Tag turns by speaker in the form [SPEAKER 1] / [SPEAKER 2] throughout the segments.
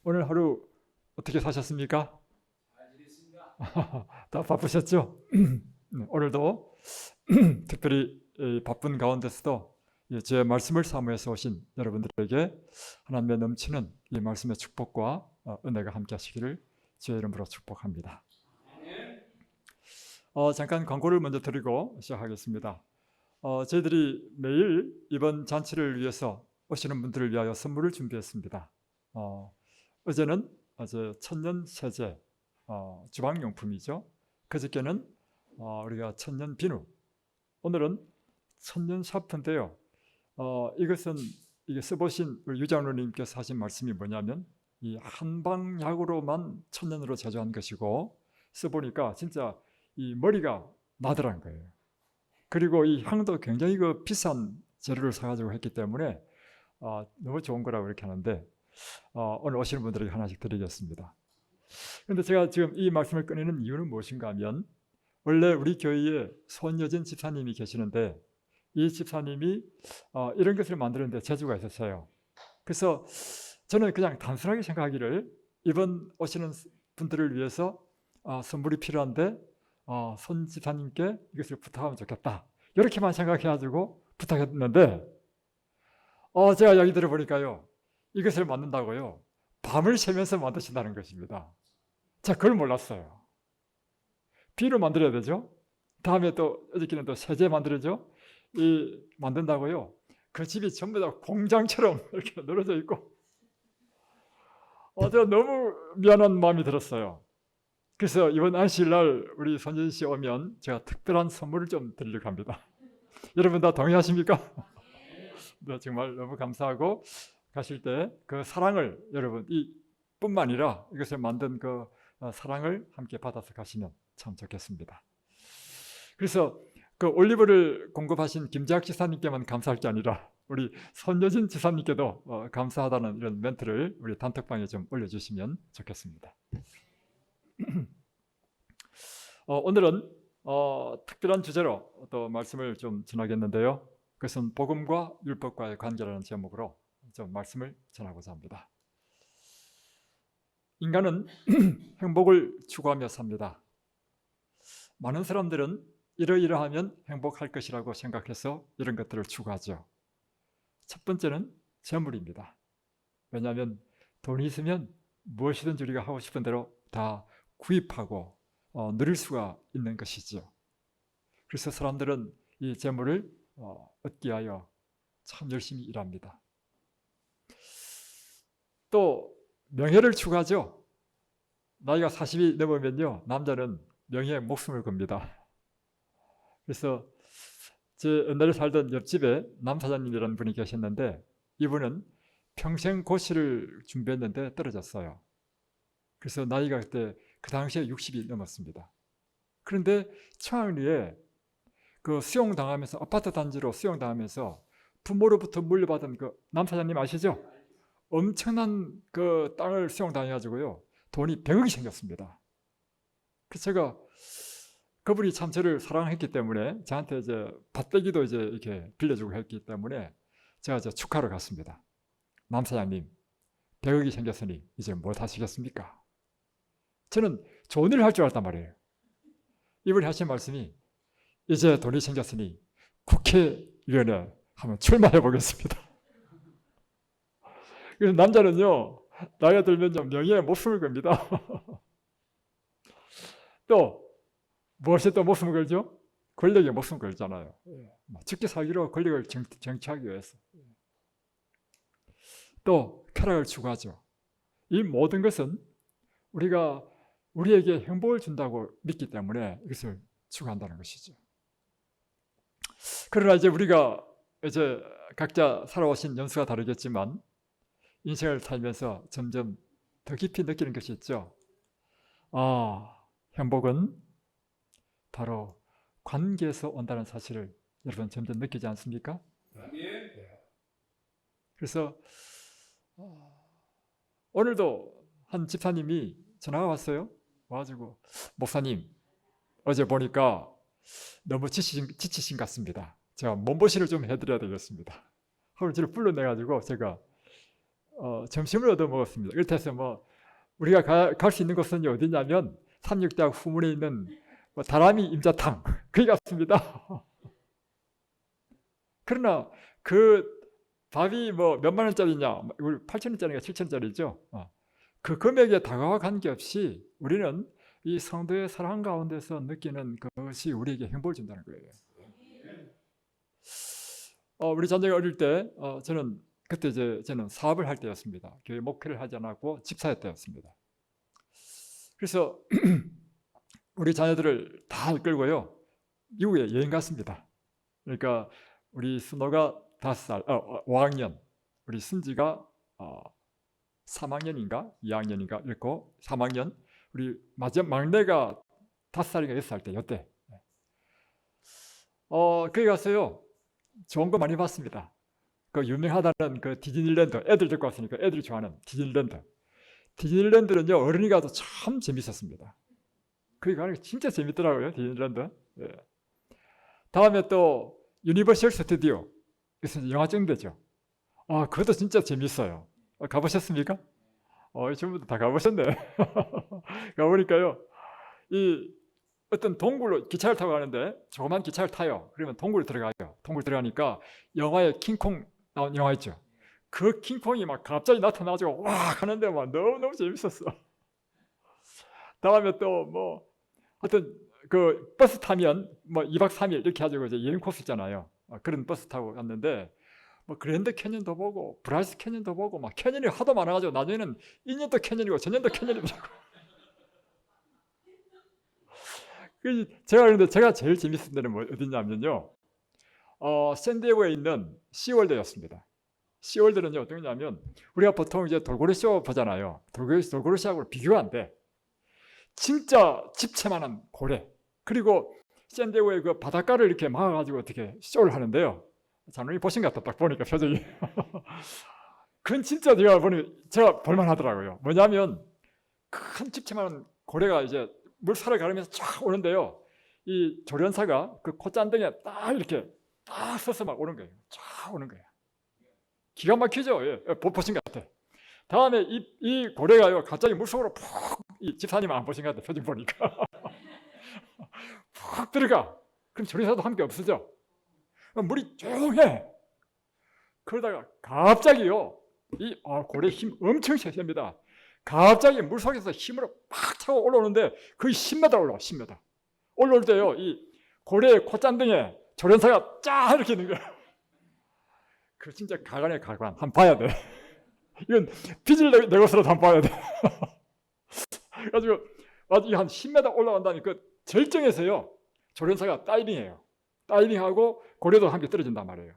[SPEAKER 1] 오늘 하루 어떻게 사셨습니까? 다 바쁘셨죠? 오늘도 특별히 이 바쁜 가운데서도 제 말씀을 사모해서 오신 여러분들에게 하나님의 넘치는 이 말씀의 축복과 은혜가 함께 하시기를 주의 이름으로 축복합니다. 잠깐 광고를 먼저 드리고 시작하겠습니다. 저희들이 매일 이번 잔치를 위해서 오시는 분들을 위하여 선물을 준비했습니다. 어제는 천년 세제 주방용품이죠. 그저께는 우리가 천년 비누, 오늘은 천년 샤프인데요. 이것은 써보신 우리 유장로님께서 하신 말씀이 뭐냐면 이 한방약으로만 천년으로 제조한 것이고 써보니까 진짜 이 머리가 나더란 거예요. 그리고 이 향도 굉장히 비싼 재료를 사가지고 했기 때문에 너무 좋은 거라고 이렇게 하는데 오늘 오시는 분들에게 하나씩 드리겠습니다. 그런데 제가 지금 이 말씀을 꺼내는 이유는 무엇인가 하면 원래 우리 교회에 손여진 집사님이 계시는데 이 집사님이 이런 것을 만드는데 재주가 있었어요. 그래서 저는 그냥 단순하게 생각하기를 이번 오시는 분들을 위해서 선물이 필요한데 손 집사님께 이것을 부탁하면 좋겠다, 이렇게만 생각해가지고 부탁했는데 제가 여기 들어보니까요, 이것을 만든다고요 밤을 새면서 만드신다는 것입니다. 자, 그걸 몰랐어요. 비누 만들어야 되죠. 다음에 또 어저께는 또 세제 만들어죠. 만든다고요 그 집이 전부 다 공장처럼 이렇게 늘어져 있고 제가 너무 미안한 마음이 들었어요. 그래서 이번 안식일날 우리 손진 씨 오면 제가 특별한 선물을 좀 드리려고 합니다. 여러분 다 동의하십니까? 네, 정말 너무 감사하고 가실 때 그 사랑을 여러분 뿐만 아니라 이것을 만든 그 사랑을 함께 받아서 가시면 참 좋겠습니다. 그래서 그 올리브를 공급하신 김재학 지사님께만 감사할 게 아니라 우리 손여진 지사님께도 감사하다는 이런 멘트를 우리 단톡방에 좀 올려주시면 좋겠습니다. 오늘은 특별한 주제로 또 말씀을 좀 전하겠는데요. 그것은 복음과 율법과의 관계라는 제목으로 좀 말씀을 전하고자 합니다. 인간은 행복을 추구하며 삽니다. 많은 사람들은 이러이러하면 행복할 것이라고 생각해서 이런 것들을 추구하죠. 첫 번째는 재물입니다. 왜냐하면 돈이 있으면 무엇이든지 우리가 하고 싶은 대로 다 구입하고 누릴 수가 있는 것이죠. 그래서 사람들은 이 재물을 얻기 위하여 참 열심히 일합니다. 또 명예를 추구하죠. 나이가 40이 넘으면요, 남자는 명예에 목숨을 겁니다. 그래서 제 옛날에 살던 옆집에 남 사장님이라는 분이 계셨는데 이분은 평생 고시를 준비했는데 떨어졌어요. 그래서 나이가 그때 그 당시에 60이 넘었습니다. 그런데 청학리에 그 수용당하면서, 아파트 단지로 수용당하면서 부모로부터 물려받은 그 남 사장님 아시죠? 엄청난 그 땅을 수용당해가지고요 돈이 100억이 생겼습니다. 그래서 제가 그분이 참 저를 사랑했기 때문에 저한테 이제 밭대기도 이제 이렇게 빌려주고 했기 때문에 제가 이제 축하를 갔습니다. 남 사장님, 100억이 생겼으니 이제 뭐 하시겠습니까? 저는 좋은 일을 할 줄 알았단 말이에요. 이분이 하신 말씀이 이제 돈이 생겼으니 국회의원에 한번 출마해 보겠습니다. 그래서 남자는요, 나이가 들면 명예에 목숨을 겁니다. 또 무엇에 또 목숨을 걸죠? 권력에 목숨을 걸잖아요. 죽기 살기로 권력을 쟁취하기 위해서. 또 쾌락을 추구하죠. 이 모든 것은 우리가 우리에게 행복을 준다고 믿기 때문에 이것을 추구한다는 것이죠. 그러나 이제 우리가 이제 각자 살아오신 연수가 다르겠지만 인생을 살면서 점점 더 깊이 느끼는 것이 있죠. 행복은 바로 관계에서 온다는 사실을 여러분 점점 느끼지 않습니까? 네. 그래서 오늘도 한 집사님이 전화가 왔어요. 와가지고 목사님, 어제 보니까 너무 지치신 것 같습니다. 제가 몸보신을 좀 해드려야 되겠습니다. 하루 저를 불러내가지고 제가 점심을 얻어 먹었습니다. 그렇다해서 뭐 우리가 갈 수 있는 곳은 어디냐면 삼육대학 후문에 있는 뭐 다람이 임자탕 거기 갔습니다. 그러나 그 밥이 뭐 몇만 원짜리냐, 8,000원짜리가 7,000원짜리죠. 그 금액에 다가와 관계없이 우리는 이 성도의 사랑 가운데서 느끼는 그것이 우리에게 행복을 준다는 거예요. 우리 자녀가 어릴 때 저는 그때 저는 사업을 할 때였습니다. 교회 목회를 하지 않았고 집사할 때였습니다. 그래서 우리 자녀들을 다 끌고요 미국에 여행 갔습니다. 그러니까 우리 순호가 5살, 5학년, 우리 순지가 3학년인가 2학년인가 이랬고 3학년, 우리 막내가 5살인가 6살 때 이때 거기 가서요 좋은 거 많이 봤습니다. 그 유명하다는 그 디즈니랜드, 애들 데리고 왔으니까 애들이 좋아하는 디즈니랜드는요 어른이 가도 참 재밌었습니다. 거기 가는 게 진짜 재밌더라고요, 디즈니랜드. 예. 다음에 또 유니버셜 스튜디오, 그래서 영화 찍는데죠. 그것도 진짜 재밌어요. 가보셨습니까? 전부 다 가보셨네. 가보니까요 이 어떤 동굴로 기차를 타고 가는데 조그만 기차를 타요. 그러면 동굴 들어가요. 동굴 들어가니까 영화에 킹콩 나온 영화 있죠. 그 킹콩이 막 갑자기 나타나가지고 와 하는데 막 너무너무 재밌었어. 다음에 또 뭐 하여튼 그 버스 타면 뭐 2박 3일 이렇게 가지고 이제 여행 코스 있잖아요. 그런 버스 타고 갔는데 뭐 그랜드 캐년도 보고 브라이스 캐년도 보고 막 캐년이 하도 많아가지고 나중에는 이 년도 캐년이고 저 년도 캐년이고 제가 그런데 제가 제일 재밌었던 데는 뭐 어디냐면요 샌디에고에 있는 시월드였습니다. 시월드는요 어떤 거냐면 우리가 보통 이제 돌고래쇼 보잖아요. 돌고래쇼하고 비교가 안 돼. 진짜 집채만한 고래, 그리고 샌디에고의 그 바닷가를 이렇게 막아가지고 어떻게 쇼를 하는데요. 장로님 보신 것 같다 딱 보니까 표정이. 그건 진짜 제가 볼만하더라고요. 뭐냐면 큰 집채만한 고래가 이제 물살을 가르면서 쫙 오는데요. 이 조련사가 그 콧잔등에 딱 이렇게 딱 서서 막 오는 거예요. 쫙 오는 거예요. 기가 막히죠. 예, 보신 것 같아. 다음에 이 고래가요 갑자기 물속으로 푹, 이 집사님 안 보신 것 같아 표정 보니까. 푹 들어가. 그럼 조련사도 함께 없어져. 물이 조용해. 그러다가 갑자기요 이 고래 힘 엄청 세습니다. 갑자기 물속에서 힘으로 팍 차고 올라오는데 거의 10m 올라와. 10m 올라올 때요 이 고래의 콧잔등에 조련사가 쫙 이렇게 있는 거예요. 그 진짜 가관이야 가관. 한번 봐야 돼. 이건 빚을 내고서라도 한번 봐야 돼. 그래가지고 나중에 한 10m 올라간다니 그 절정에서요 조련사가 다이빙해요. 다이빙하고 고래도 함께 떨어진단 말이에요.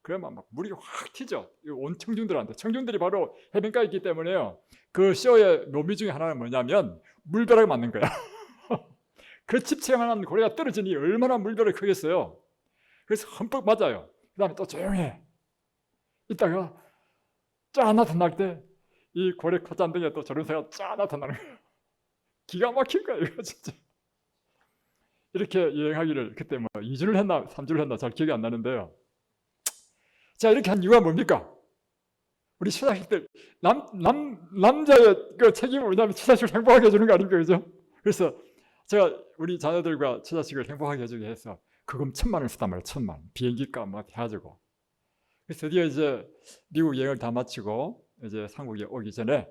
[SPEAKER 1] 그러면 막 물이 확 튀죠. 온 청중들한테. 청중들이 바로 해변가에 있기 때문에요. 그 쇼의 묘미 중에 하나는 뭐냐면 물벼락을 맞는 거야. 그 집채만한 고래가 떨어지니 얼마나 물벼락이 크겠어요. 그래서 흠뻑 맞아요. 그 다음에 또 조용해. 이따가 쫙 나타날 때 이 고래 콧잔등에 또 조련사가 쫙 나타나는 거예요. 기가 막힐 거야 이거 진짜. 이렇게 여행하기를 그때 뭐 2주를 했나 3주를 했나 잘 기억이 안 나는데요. 자, 이렇게 한 이유가 뭡니까? 우리 처자식들 남자의 그 책임을 뭐냐면 처자식을 행복하게 해주는 거 아닙니까, 그죠? 그래서 제가 우리 자녀들과 처자식을 행복하게 해주기 위해서 그금 1,000만 원을 썼단 말이에요. 1,000만 비행기값 뭐 해가지고. 그래서 드디어 이제 미국 여행을 다 마치고 이제 한국에 오기 전에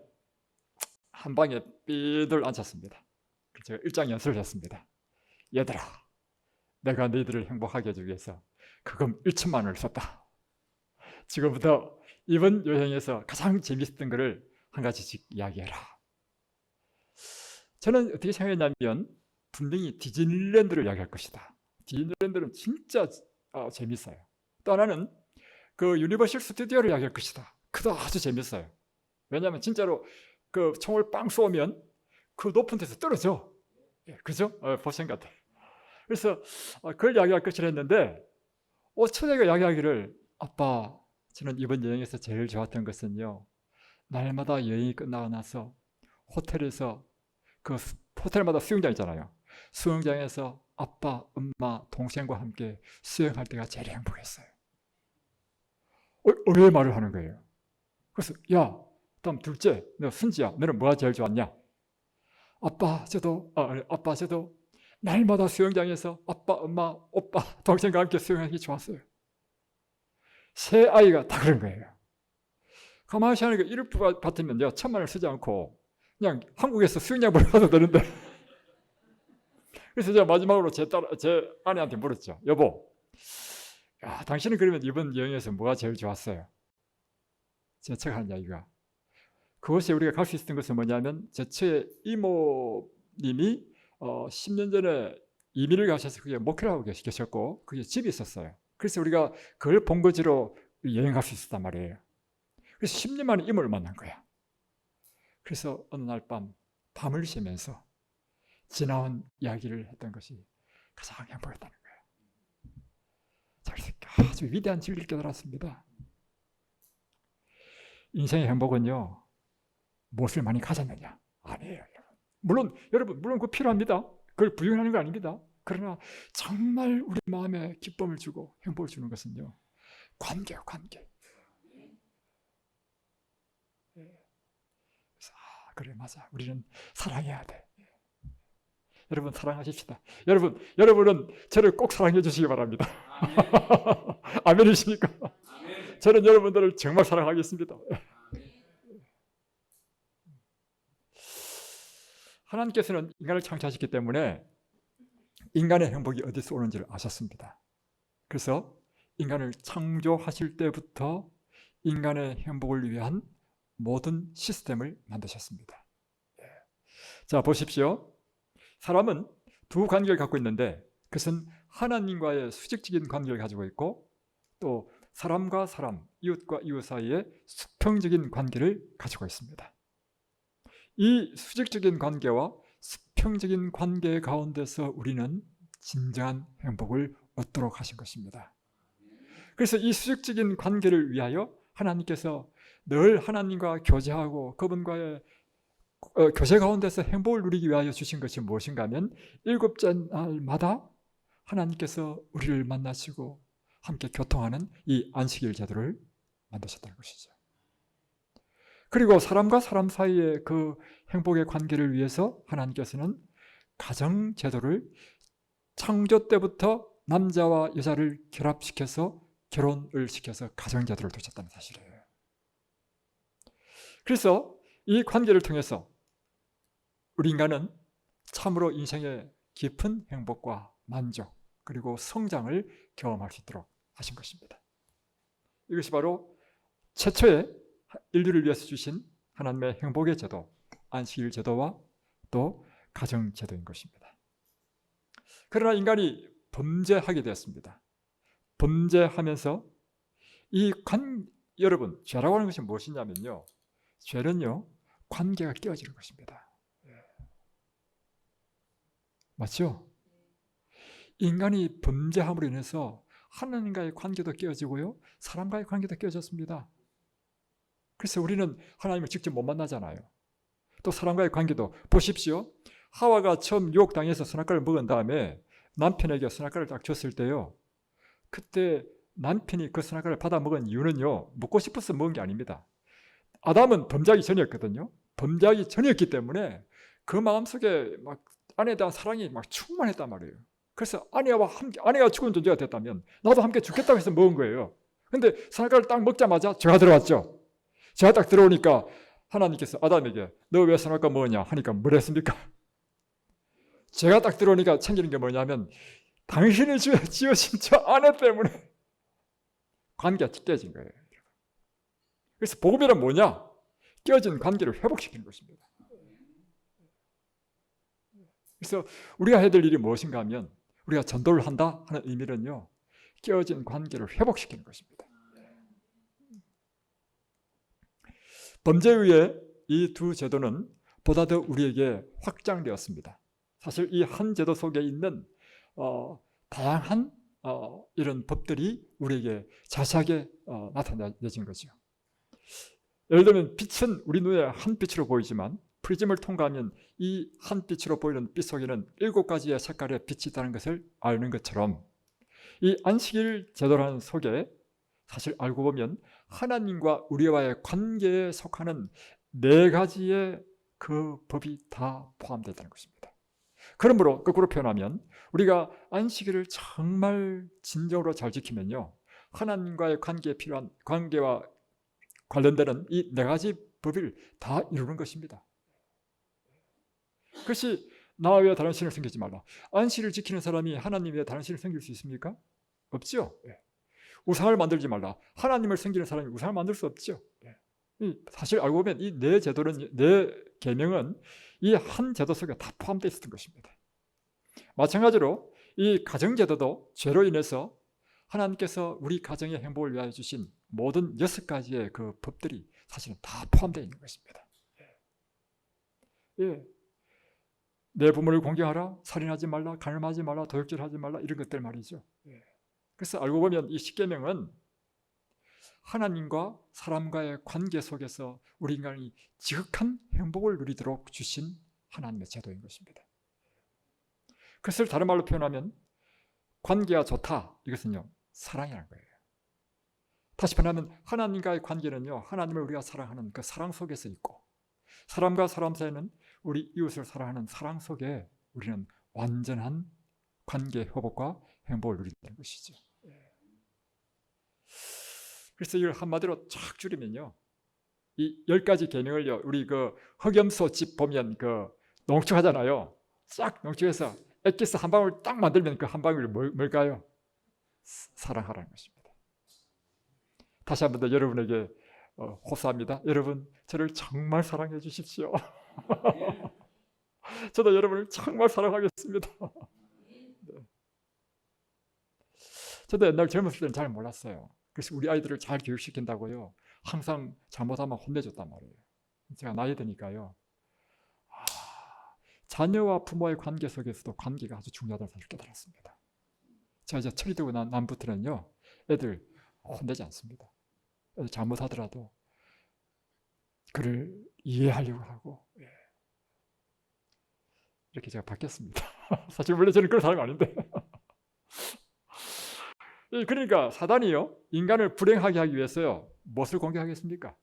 [SPEAKER 1] 한 방에 삐들 앉혔습니다. 제가 일장 연설을 했습니다. 얘들아, 내가 너희들을 행복하게 해주기 위해서 그금 1,000만 원을 썼다. 지금부터 이번 여행에서 가장 재밌었던 것을 한 가지씩 이야기해라. 저는 어떻게 생각했냐면 분명히 디즈니랜드를 이야기할 것이다. 디즈니랜드는 진짜 재밌어요. 또 하나는 그 유니버셜 스튜디오를 이야기할 것이다. 그도 아주 재밌어요. 왜냐하면 진짜로 그 총을 빵 쏘면 그 높은 데서 떨어져. 그죠? 보신 것 같아요. 그래서 그걸 이야기할 것이라 했는데 처제가 이야기하기를 아빠, 저는 이번 여행에서 제일 좋았던 것은요, 날마다 여행이 끝나고 나서 호텔에서 그 호텔마다 수영장 있잖아요. 수영장에서 아빠, 엄마, 동생과 함께 수영할 때가 제일 행복했어요. 왜 말을 하는 거예요? 그래서 야, 다음 둘째, 너 순지야, 너는 뭐가 제일 좋았냐? 아빠 저도 날마다 수영장에서 아빠, 엄마, 오빠, 동생과 함께 수영하는 게 좋았어요. 세 아이가 다 그런 거예요. 가만히 생각하니까 이럴 것 같으면 내가 1,000만 원을 쓰지 않고 그냥 한국에서 수영장을 가도 되는데. 그래서 제가 마지막으로 제 아내한테 물었죠. 여보, 야, 당신은 그러면 이번 여행에서 뭐가 제일 좋았어요? 제 책 하는 이야기가, 그것에 우리가 갈 수 있었던 것은 뭐냐면, 제 처의 이모님이 10년 전에 이민을 가셔서 그게 목회를 하고 계셨고 그게 집이 있었어요. 그래서 우리가 그걸 본거지로 여행 갈 수 있었단 말이에요. 그래서 10년 만에 이모를 만난 거야. 그래서 어느 날 밤을 새면서 지나온 이야기를 했던 것이 가장 행복했다는 거예요. 그래서 아주 위대한 진리를 깨달았습니다. 인생의 행복은요, 무엇을 많이 가졌느냐? 아니에요. 물론 그거 필요합니다. 그걸 부인하는 거 아닙니다. 그러나 정말 우리 마음에 기쁨을 주고 행복을 주는 것은요, 관계예요, 관계. 그래서 그래, 맞아. 우리는 사랑해야 돼. 여러분, 사랑하십시다. 여러분은 저를 꼭 사랑해 주시기 바랍니다. 아멘이십니까? 저는 여러분들을 정말 사랑하겠습니다. 하나님께서는 인간을 창조하셨기 때문에 인간의 행복이 어디서 오는지를 아셨습니다. 그래서 인간을 창조하실 때부터 인간의 행복을 위한 모든 시스템을 만드셨습니다. 자, 보십시오. 사람은 두 관계를 갖고 있는데, 그것은 하나님과의 수직적인 관계를 가지고 있고, 또 사람과 사람, 이웃과 이웃 사이에 수평적인 관계를 가지고 있습니다. 이 수직적인 관계와 수평적인 관계 가운데서 우리는 진정한 행복을 얻도록 하신 것입니다. 그래서 이 수직적인 관계를 위하여 하나님께서 늘 하나님과 교제하고 그분과의 교제 가운데서 행복을 누리기 위하여 주신 것이 무엇인가 하면, 7째 날마다 하나님께서 우리를 만나시고 함께 교통하는 이 안식일 제도를 만드셨다는 것이죠. 그리고 사람과 사람 사이의 그 행복의 관계를 위해서 하나님께서는 가정 제도를 창조 때부터 남자와 여자를 결합시켜서 결혼을 시켜서 가정 제도를 두셨다는 사실이에요. 그래서 이 관계를 통해서 우리 인간은 참으로 인생의 깊은 행복과 만족 그리고 성장을 경험할 수 있도록 하신 것입니다. 이것이 바로 최초의 인류를 위해서 주신 하나님의 행복의 제도, 안식일 제도와 또 가정 제도인 것입니다. 그러나 인간이 범죄하게 되었습니다. 범죄하면서 여러분, 죄라고 하는 것이 무엇이냐면요, 죄는요, 관계가 깨어지는 것입니다. 맞죠? 인간이 범죄함으로 인해서 하나님과의 관계도 깨어지고요, 사람과의 관계도 깨어졌습니다. 그래서 우리는 하나님을 직접 못 만나잖아요. 또 사람과의 관계도 보십시오. 하와가 처음 유혹당해서 선악과를 먹은 다음에 남편에게 선악과를 딱 줬을 때요, 그때 남편이 그 선악과를 받아 먹은 이유는요, 먹고 싶어서 먹은 게 아닙니다. 아담은 범죄하기 전이었거든요. 범죄하기 전이었기 때문에 그 마음속에 막 아내에 대한 사랑이 막 충만했단 말이에요. 그래서 아내가 죽은 존재가 됐다면 나도 함께 죽겠다고 해서 먹은 거예요. 근데 선악과를 딱 먹자마자 죄가 들어왔죠. 죄가 딱 들어오니까 하나님께서 아담에게 너 왜 선악과 먹었냐 하니까 뭘 했습니까? 죄가 딱 들어오니까 챙기는 게 뭐냐면, 당신이 지으신 저 아내 때문에 관계가 깨진 거예요. 그래서 복음이란 뭐냐? 깨어진 관계를 회복시키는 것입니다. 그래서 우리가 해야 될 일이 무엇인가 하면, 우리가 전도를 한다 하는 의미는요, 깨어진 관계를 회복시키는 것입니다. 범죄에 의해 이 두 제도는 보다 더 우리에게 확장되었습니다. 사실 이 한 제도 속에 있는 다양한 이런 법들이 우리에게 자세하게 나타내진 거죠. 예를 들면 빛은 우리 눈에 한 빛으로 보이지만 프리즘을 통과하면 이 한 빛으로 보이는 빛 속에는 7가지의 색깔의 빛이 있다는 것을 아는 것처럼, 이 안식일 제도라는 속에 사실 알고 보면 하나님과 우리와의 관계에 속하는 네 가지의 그 법이 다 포함되어 있다는 것입니다. 그러므로 거꾸로 표현하면 우리가 안식일을 정말 진정으로 잘 지키면요, 하나님과의 관계에 필요한 관계와 관련되는 이 네 가지 법을 다 이루는 것입니다. 그것이 나 외에 다른 신을 섬기지 말라. 안식일을 지키는 사람이 하나님 외에 다른 신을 섬길 수 있습니까? 없죠. 우상을 만들지 말라. 하나님을 섬기는 사람이 우상을 만들 수 없죠. 사실 알고 보면 이 네 제도는, 네 계명은 이 한 제도 속에 다 포함되어 있었던 것입니다. 마찬가지로 이 가정제도도 죄로 인해서 하나님께서 우리 가정의 행복을 위하여 주신 모든 6가지의 그 법들이 사실은 다 포함되어 있는 것입니다. 내 부모를 공경하라, 살인하지 말라, 간음하지 말라, 도둑질하지 말라, 이런 것들 말이죠. 그래서 알고 보면 이 십계명은 하나님과 사람과의 관계 속에서 우리 인간이 지극한 행복을 누리도록 주신 하나님의 제도인 것입니다. 그것을 다른 말로 표현하면 관계가 좋다, 이것은요 사랑이라는 거예요. 다시 말하면 하나님과의 관계는요, 하나님을 우리가 사랑하는 그 사랑 속에서 있고, 사람과 사람 사이는 우리 이웃을 사랑하는 사랑 속에 우리는 완전한 관계 회복과 행복을 누린다는 것이죠. 그래서 이걸 한마디로 쫙 줄이면요, 이 10가지 계명을요, 우리 그 흑염소 집 보면 그 농축하잖아요. 싹 농축해서 액기스 한 방울 딱 만들면 그 한 방울이 뭘까요? 사랑하라는 것입니다. 다시 한 번 더 여러분에게 호소합니다. 여러분, 저를 정말 사랑해 주십시오. 저도 여러분을 정말 사랑하겠습니다. 네. 저도 옛날 젊었을 때는 잘 몰랐어요. 그래서 우리 아이들을 잘 교육시킨다고요, 항상 잘못하면 혼내줬단 말이에요. 제가 나이 드니까요, 자녀와 부모의 관계 속에서도 관계가 아주 중요하다는 사실을 깨달았습니다. 제가 이제 철이 들고 난 다음부터는요, 애들 혼내지 않습니다. 애들 잘못하더라도 그를 이해하려고 하고, 이렇게 제가 바뀌었습니다. 사실 원래 저는 그런 사람이 아닌데. 그러니까 사단이요, 인간을 불행하게 하기 위해서요, 무엇을 공격하겠습니까?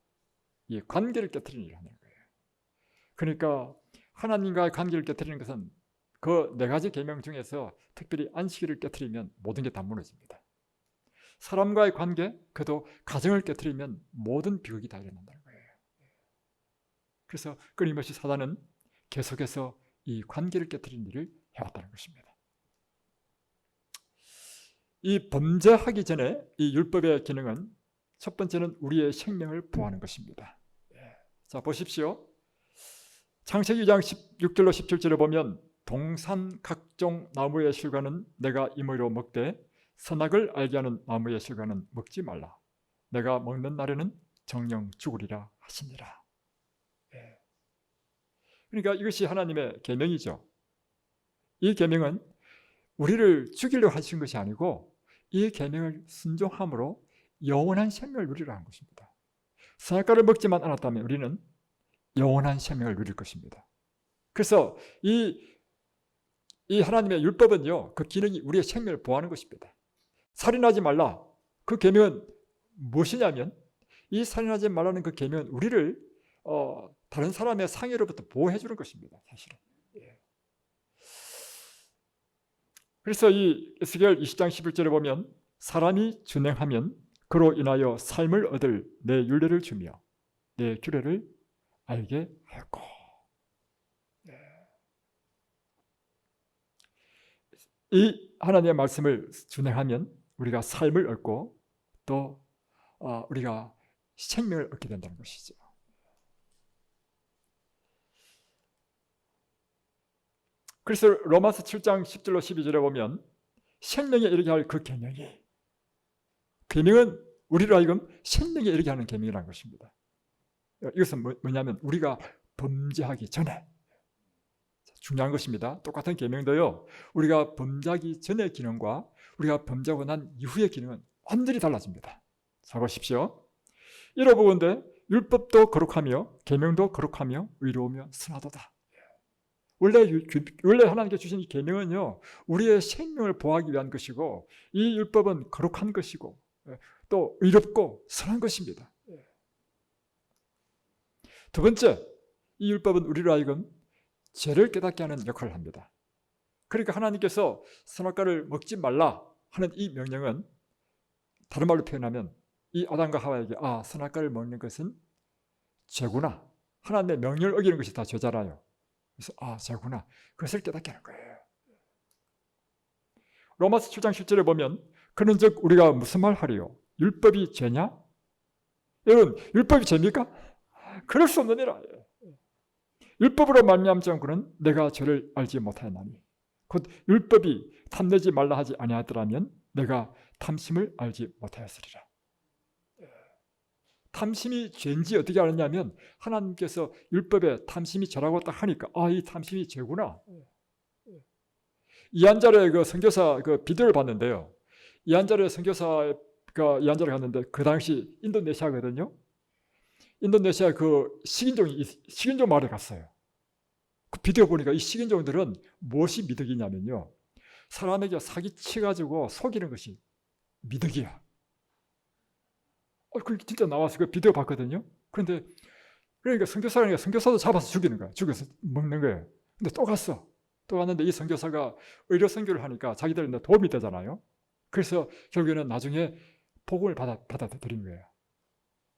[SPEAKER 1] 이 관계를 깨트리는 일을 하는 거예요. 그러니까 하나님과의 관계를 깨트리는 것은 그 4가지 계명 중에서 특별히 안식일을 깨트리면 모든 게 다 무너집니다. 사람과의 관계, 그도 가정을 깨트리면 모든 비극이 다 일어난다는 거예요. 그래서 끊임없이 사단은 계속해서 이 관계를 깨트리는 일을 해왔다는 것입니다. 이 범죄하기 전에 이 율법의 기능은 첫 번째는 우리의 생명을 보호하는 것입니다. 자, 보십시오. 창세기 2장 16절로 17절에 보면 동산 각종 나무의 실과는 내가 임의로 먹되 선악을 알게 하는 나무의 실과는 먹지 말라. 내가 먹는 날에는 정령 죽으리라 하시니라. 그러니까 이것이 하나님의 계명이죠. 이 계명은 우리를 죽이려고 하신 것이 아니고 이 계명을 순종함으로 영원한 생명을 누리라 한 것입니다. 선악과를 먹지만 않았다면 우리는 영원한 생명을 누릴 것입니다. 그래서 이 하나님의 율법은요, 그 기능이 우리의 생명을 보호하는 것입니다. 살인하지 말라, 그 계명은 무엇이냐면, 이 살인하지 말라는 그 계명은 우리를 다른 사람의 상해로부터 보호해 주는 것입니다. 사실은. 그래서 이 에스겔 20장 11절에 보면 사람이 준행하면 그로 인하여 삶을 얻을 내 율례를 주며 내 규례를 알게 하였고. 이 하나님의 말씀을 준행하면 우리가 삶을 얻고 또 우리가 생명을 얻게 된다는 것이죠. 그래서 로마서 7장 10절로 12절에 보면 생명에 이르게 할 그 계명은 우리로 하여금 생명에 이르게 하는 계명이라는 것입니다. 이것은 뭐냐면 우리가 범죄하기 전에, 중요한 것입니다. 똑같은 계명도요, 우리가 범죄하기 전의 기능과 우리가 범죄하고 난 이후의 기능은 완전히 달라집니다. 자, 보십시오. 이러보건대 율법도 거룩하며 계명도 거룩하며 의로우며 선하도다. 원래 하나님께 주신 이 계명은요, 우리의 생명을 보호하기 위한 것이고, 이 율법은 거룩한 것이고, 또 의롭고 선한 것입니다. 두 번째, 이 율법은 우리로 하여금 죄를 깨닫게 하는 역할을 합니다. 그러니까 하나님께서 선악과를 먹지 말라 하는 이 명령은 다른 말로 표현하면 이 아담과 하와에게 선악과를 먹는 것은 죄구나. 하나님의 명령을 어기는 것이 다 죄잖아요. 그래서 죄구나. 그것을 깨닫게 하는 거예요. 로마서 7장 10절에 보면 그런즉 우리가 무슨 말 하리요? 율법이 죄냐? 여러분, 율법이 죄입니까? 그럴 수 없느니라. 율법으로 말미암은 그는 내가 죄를 알지 못하였나니 곧 율법이 탐내지 말라 하지 아니하더라면 내가 탐심을 알지 못하였으리라. 탐심이 죄인지 어떻게 알았냐면 하나님께서 율법에 탐심이 죄라고 딱 하니까 이 탐심이 죄구나. 이한자의 그 선교사 그 비디오를 봤는데요. 이한자의 선교사가 이한자를 갔는데 그 당시 인도네시아거든요. 인도네시아 그 식인종 마을에 갔어요. 그 비디오 보니까 이 식인종들은 무엇이 미덕이냐면요, 사람에게 사기치가지고 속이는 것이 미덕이야. 그 진짜 나와서 그 비디오 봤거든요. 그런데 그러니까 선교사도 잡아서 죽이는 거야. 죽여서 먹는 거예요. 근데 또 갔어. 또 왔는데 이 선교사가 의료 선교를 하니까 자기들한테 도움이 되잖아요. 그래서 결국에는 나중에 복음을 받아들인 거예요.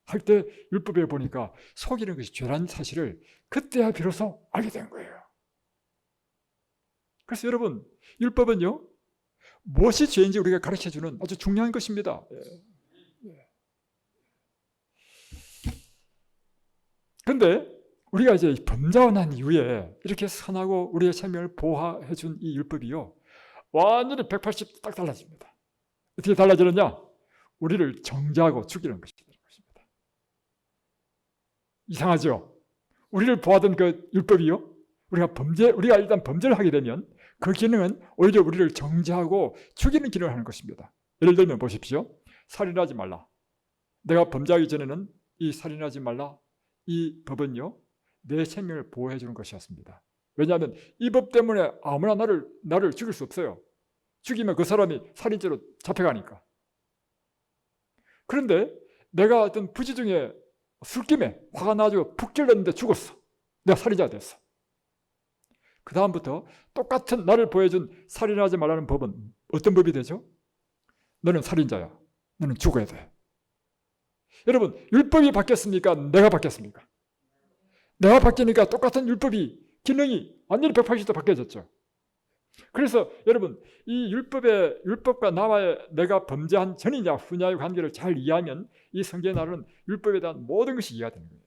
[SPEAKER 1] 할 때 율법에 보니까 속이는 것이 죄라는 사실을 그때야 비로소 알게 된 거예요. 그래서 여러분, 율법은요, 무엇이 죄인지 우리가 가르쳐주는 아주 중요한 것입니다. 그런데 우리가 이제 범죄하고 난 이후에 이렇게 선하고 우리의 생명을 보호해 준 이 율법이요, 완전히 180도 딱 달라집니다. 어떻게 달라지느냐? 우리를 정죄하고 죽이는 것입니다. 이상하죠? 우리를 보호하던 그 율법이요, 우리가 일단 범죄를 하게 되면 그 기능은 오히려 우리를 정죄하고 죽이는 기능을 하는 것입니다. 예를 들면 보십시오. 살인하지 말라. 내가 범죄하기 전에는 이 살인하지 말라, 이 법은요, 내 생명을 보호해 주는 것이었습니다. 왜냐하면 이 법 때문에 아무나 나를 죽일 수 없어요. 죽이면 그 사람이 살인죄로 잡혀가니까. 그런데 내가 어떤 부지 중에 술김에 화가 나가지고 푹 찔렀는데 죽었어. 내가 살인자가 됐어. 그 다음부터 똑같은 나를 보여준 살인하지 말라는 법은 어떤 법이 되죠? 너는 살인자야. 너는 죽어야 돼. 여러분, 율법이 바뀌었습니까? 내가 바뀌었습니까? 내가 바뀌니까 똑같은 율법이 기능이 완전히 180도 바뀌어졌죠. 그래서 여러분, 이 율법과 나와의 내가 범죄한 전이냐 후냐의 관계를 잘 이해하면 이 성경에 나오는 율법에 대한 모든 것이 이해가 되는 거예요.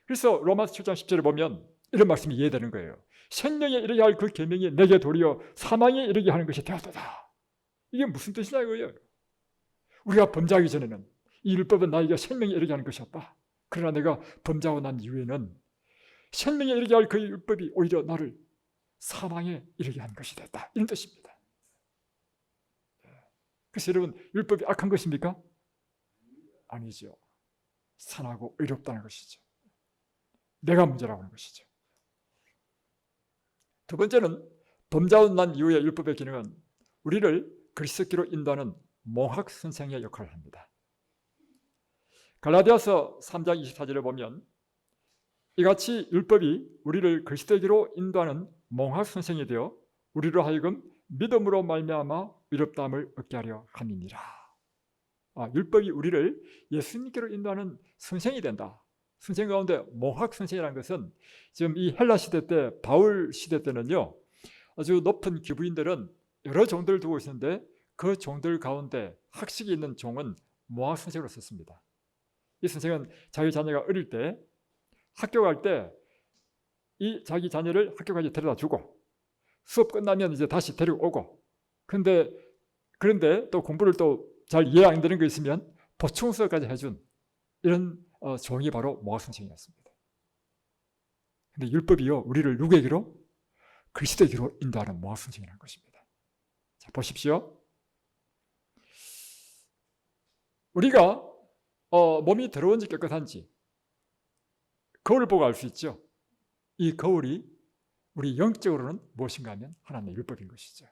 [SPEAKER 1] 그래서 로마서 7장 10절에 보면 이런 말씀이 이해되는 거예요. 생명에 이르게 할 그 계명이 내게 도리어 사망에 이르게 하는 것이 되었도다. 이게 무슨 뜻이냐 이거예요. 우리가 범죄하기 전에는 이 율법은 나에게 생명에 이르게 하는 것이었다. 그러나 내가 범죄하고 난 이후에는 생명에 이르게 할 그 율법이 오히려 나를 사망에 이르게 한 것이 됐다. 이런 뜻입니다. 그래서 여러분, 율법이 악한 것입니까? 아니죠. 선하고 의롭다는 것이죠. 내가 문제라고 하는 것이죠. 두 번째는 범죄하고 난 이후의 율법의 기능은 우리를 그리스도께로 인도하는 몽학 선생의 역할을 합니다. 갈라디아서 3장 24절에 보면 이같이 율법이 우리를 그리스도께로 인도하는 몽학 선생이 되어 우리로 하여금 믿음으로 말미암아 의롭다함을 얻게 하려 함이니라. 율법이 우리를 예수님께로 인도하는 선생이 된다. 선생 가운데 몽학 선생이라는 것은 지금 이 헬라 시대 때, 바울 시대 때는요, 아주 높은 귀부인들은 여러 종들을 두고 있었는데 그 종들 가운데 학식이 있는 종은 몽학 선생으로 썼습니다. 이 선생은 자기 자녀가 어릴 때 학교 갈 때 이 자기 자녀를 학교까지 데려다 주고 수업 끝나면 이제 다시 데리고 오고, 그런데 또 공부를 또 잘 이해 안 되는 거 있으면 보충 수업까지 해준 이런 종이 바로 몽학 선생이었습니다. 근데 율법이요, 우리를 누구에게로? 그리스도에게로 인도하는 몽학 선생이라는 것입니다. 자, 보십시오. 우리가 몸이 더러운지 깨끗한지 거울을 보고 알 수 있죠. 이 거울이 우리 영적으로는 무엇인가 하면 하나님의 율법인 것이죠.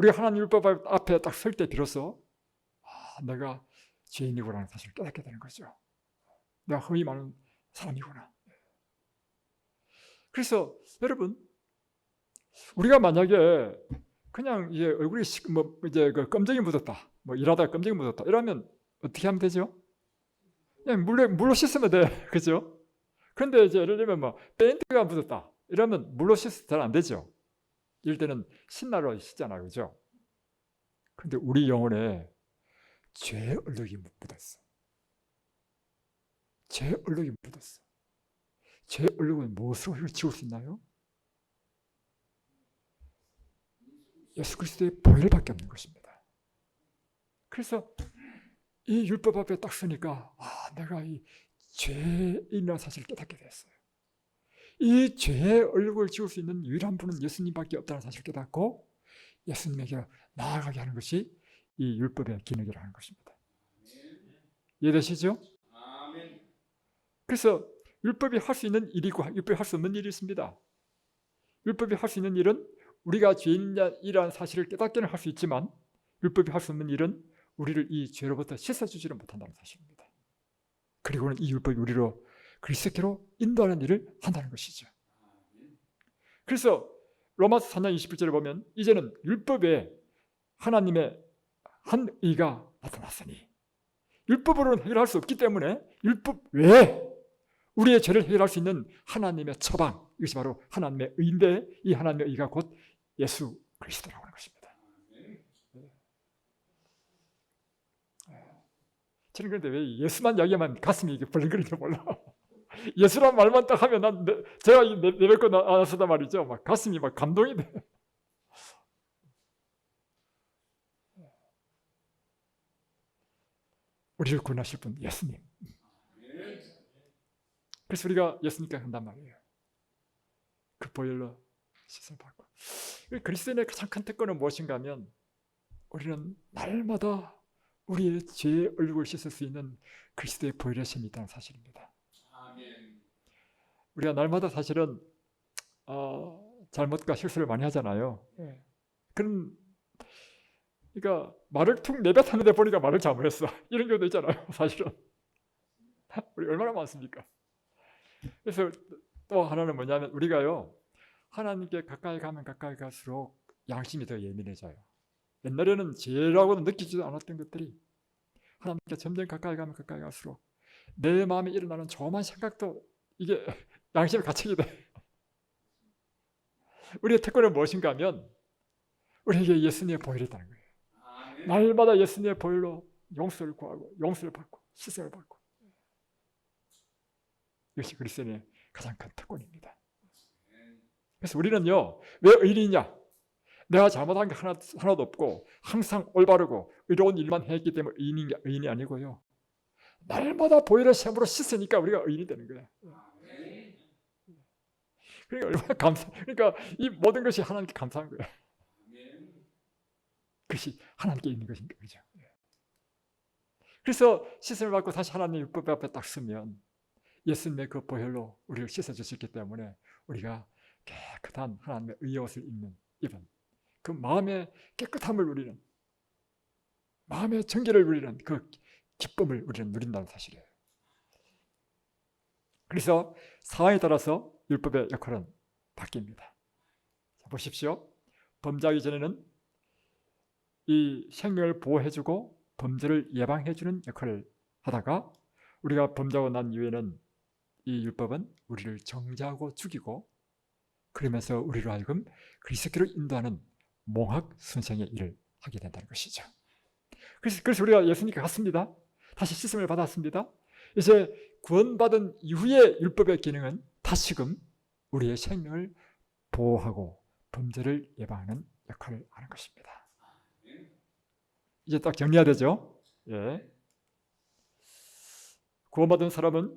[SPEAKER 1] 우리가 하나님 율법 앞에 딱 설 때 비로소 내가 죄인이구나 사실을 깨닫게 되는 거죠. 내가 흠이 많은 사람이구나. 그래서 여러분, 우리가 만약에 그냥 이제 얼굴이 이제 그 껌쟁이 묻었다, 일하다가 껌쟁이 묻었다 이러면 어떻게 하면 되죠? 그냥 물로 씻으면 돼, 그죠? 그런데 이제 예를 들면 페인트가 묻었다 이러면 물로 씻어도 잘 안 되죠. 이럴 때는 신나로 씻잖아요, 그죠? 그런데 우리 영혼에 죄의 얼룩이 묻었어. 죄의 얼룩이 묻었어. 죄의 얼룩은 무엇으로 지울 수 있나요? 예수 그리스도의 보혈밖에 없는 것입니다. 그래서 이 율법 앞에 딱 서니까 내가 이 죄인이라는 사실을 깨닫게 됐어요. 이 죄의 얼룩을 지울 수 있는 유일한 분은 예수님밖에 없다는 사실을 깨닫고 예수님에게 나아가게 하는 것이 이 율법의 기능이라는 것입니다. 이해되시죠? 그래서 율법이 할 수 있는 일이고 율법이 할 수 없는 일이 있습니다. 율법이 할 수 있는 일은 우리가 죄인이라는 사실을 깨닫게는 할 수 있지만 율법이 할 수 없는 일은 우리를 이 죄로부터 씻어주지를 못한다는 사실입니다. 그리고는 이 율법이 우리로 그리스도께로 인도하는 일을 한다는 것이죠. 그래서 로마서 4장 21절에 보면 이제는 율법에 하나님의 한 의가 나타났으니, 율법으로는 해결할 수 없기 때문에 율법 외에 우리의 죄를 해결할 수 있는 하나님의 처방, 이것이 바로 하나님의 의인데 이 하나님의 의가 곧 예수 그리스도라고 하는 것입니다. 저는 그런데 왜 예수만 이야기하면 가슴이 이게 벌렁거리는지 몰라. 예수란 말만 딱 하면 제가 내뱉고 나서다 말이죠. 가슴이 감동이 돼. 우리를 구원하실 분 예수님. 그래서 우리가 예수님께 한단 말이에요. 그 보혈로 씻음을 받고. 그리스도인의 가장 큰 특권은 무엇인가 하면 우리는 날마다 우리의 죄의 얼굴을 씻을 수 있는 그리스도의 보혈의 셈이 있다는 사실입니다. 우리가 날마다 사실은 잘못과 실수를 많이 하잖아요. 그러니까 말을 툭 내뱉었는데 보니까 말을 잘못했어. 이런 경우도 있잖아요. 사실은 우리 얼마나 많습니까? 그래서 또 하나는 뭐냐면 우리가요 하나님께 가까이 가면 가까이 갈수록 양심이 더 예민해져요. 옛날에는 죄라고도 느끼지도 않았던 것들이 하나님께 점점 가까이 가면 가까이 갈수록 내 마음에 일어나는 조그만 생각도 이게 양심에 갇히게 돼. 우리의 특권은 무엇인가 하면 우리에게 예수님의 보혈이 있다는 거예요. 날마다 예수님의 보혈로 용서를 구하고 용서를 받고 씻음을 받고, 이것이 그리스도인의 가장 큰 특권입니다. 그래서 우리는요 왜 의인이냐? 내가 잘못한 게 하나도 없고 항상 올바르고 의로운 일만 했기 때문에 의인이 아니고요, 날마다 보혈의 셈으로 씻으니까 우리가 의인이 되는 거예요. 그러니까 얼마나 그러니까 이 모든 것이 하나님께 감사한 거예요. 그것이 하나님께 있는 것입니다. 그죠? 그래서 씻음을 받고 다시 하나님의 율법 앞에 딱 서면 예수님의 그 보혈로 우리를 씻어주셨기 때문에 우리가 깨끗한 하나님의 의의 옷을 입은 그 마음의 깨끗함을 누리는, 마음의 정결을 누리는 그 기쁨을 우리는 누린다는 사실이에요. 그래서 상황에 따라서 율법의 역할은 바뀝니다. 자, 보십시오. 범죄하기 전에는 이 생명을 보호해주고 범죄를 예방해주는 역할을 하다가 우리가 범죄하고 난 이후에는 이 율법은 우리를 정죄하고 죽이고 그러면서 우리로 하여금 그리스도로 인도하는 몽학 순생의 일을 하게 된다는 것이죠. 그래서 우리가 예수님께 갔습니다. 다시 씻음을 받았습니다. 이제 구원받은 이후의 율법의 기능은 다시금 우리의 생명을 보호하고 범죄를 예방하는 역할을 하는 것입니다. 이제 딱 정리해야 되죠. 예. 구원받은 사람은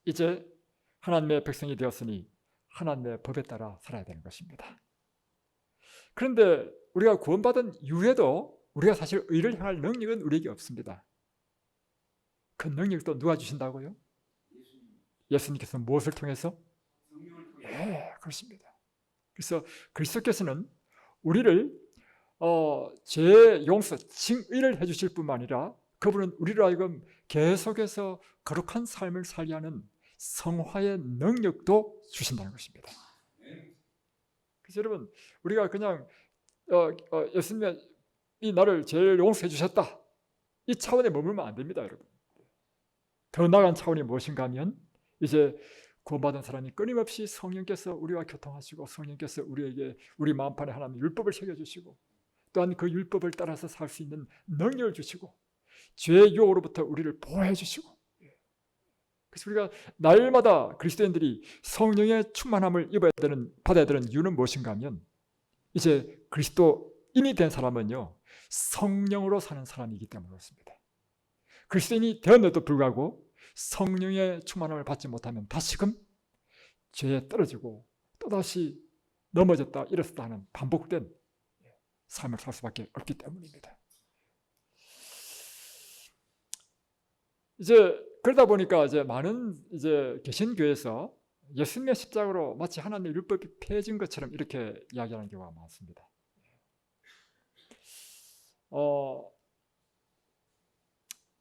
[SPEAKER 1] 이제 하나님의 백성이 되었으니 하나님의 법에 따라 살아야 되는 것입니다. 그런데 우리가 구원받은 이후에도 우리가 사실 의를 향할 능력은 우리에게 없습니다. 그 능력도 누가 주신다고요? 예수님께서 무엇을 통해서? 예, 그렇습니다. 그래서 그리스도께서는 우리를 죄 용서, 칭의를 해주실 뿐만 아니라 그분은 우리로 하여금 계속해서 거룩한 삶을 살게 하는 성화의 능력도 주신다는 것입니다. 그래서 여러분, 우리가 그냥 예수님이 나를 죄를 용서해 주셨다, 이 차원에 머물면 안 됩니다, 여러분. 더 나아간 차원이 무엇인가 하면 이제 구원받은 사람이 끊임없이 성령께서 우리와 교통하시고 성령께서 우리에게 우리 마음판에 하나님 율법을 새겨주시고 또한 그 율법을 따라서 살 수 있는 능력을 주시고 죄의 유혹으로부터 우리를 보호해 주시고, 그래서 우리가 날마다 그리스도인들이 성령의 충만함을 받아야 되는 이유는 무엇인가 하면 이제 그리스도인이 된 사람은요 성령으로 사는 사람이기 때문에 그렇습니다. 그리스도인이 되었는데도 불구하고 성령의 충만함을 받지 못하면 다시금 죄에 떨어지고 또다시 넘어졌다 일어섰다 하는 반복된 삶을 살 수밖에 없기 때문입니다. 이제 그러다 보니까 이제 많은 개신교에서 예수님의 십자가로 마치 하나님의 율법이 폐해진 것처럼 이렇게 이야기하는 경우가 많습니다.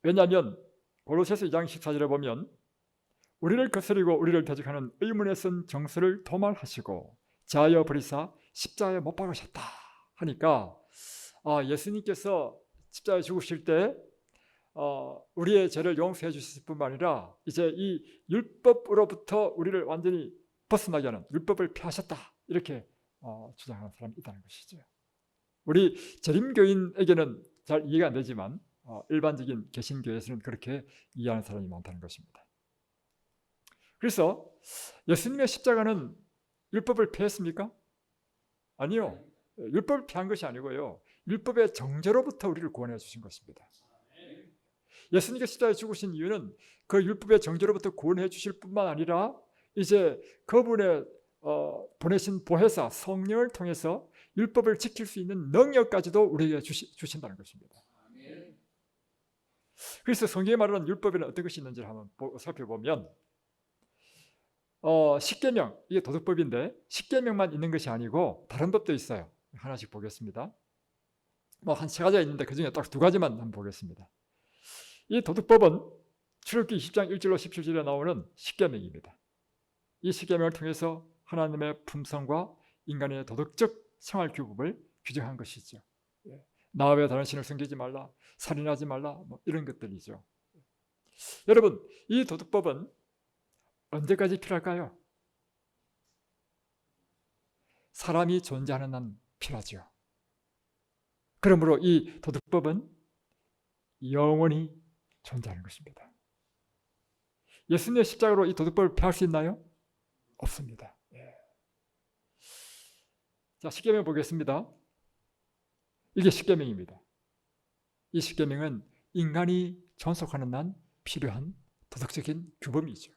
[SPEAKER 1] 왜냐하면 골로새서 2장 14절에 보면 우리를 거스리고 우리를 대적하는 의문에 쓴 정수를 도말하시고 자하여 버리사 십자가에 못 박으셨다 하니까 예수님께서 십자가에 죽으실 때 우리의 죄를 용서해 주실 뿐만 아니라 이제 이 율법으로부터 우리를 완전히 벗어나게 하는 율법을 폐하셨다, 이렇게 주장하는 사람이 있다는 것이죠. 우리 재림교인에게는 잘 이해가 안 되지만 일반적인 개신교에서는 그렇게 이해하는 사람이 많다는 것입니다. 그래서 예수님의 십자가는 율법을 폐했습니까? 아니요. 율법을 폐한 것이 아니고요, 율법의 정죄로부터 우리를 구원해 주신 것입니다. 예수님께서 십자가에 죽으신 이유는 그 율법의 정죄로부터 구원해 주실 뿐만 아니라 이제 그분의 보내신 보혜사 성령을 통해서 율법을 지킬 수 있는 능력까지도 우리에게 주신다는 것입니다. 그래서 성경에 말하는 율법에는 어떤 것이 있는지를 한번 살펴보면 십계명, 이게 도덕법인데 십계명만 있는 것이 아니고 다른 법도 있어요. 하나씩 보겠습니다. 한 3가지가 있는데 그 중에 딱 2가지만 한번 보겠습니다. 이 도덕법은 출애굽기 20장 1절로 17절에 나오는 십계명입니다. 이 십계명을 통해서 하나님의 품성과 인간의 도덕적 생활 규범을 규정한 것이죠. 나 외에 다른 신을 섬기지 말라, 살인하지 말라, 이런 것들이죠. 여러분, 이 도덕법은 언제까지 필요할까요? 사람이 존재하는 한 필요하죠. 그러므로 이 도덕법은 영원히 존재하는 것입니다. 예수님의 십자가로 이 도덕법을 폐할 수 있나요? 없습니다. 자, 십계명 보겠습니다. 이게 십계명입니다. 이 십계명은 인간이 존속하는 한 필요한 도덕적인 규범이죠.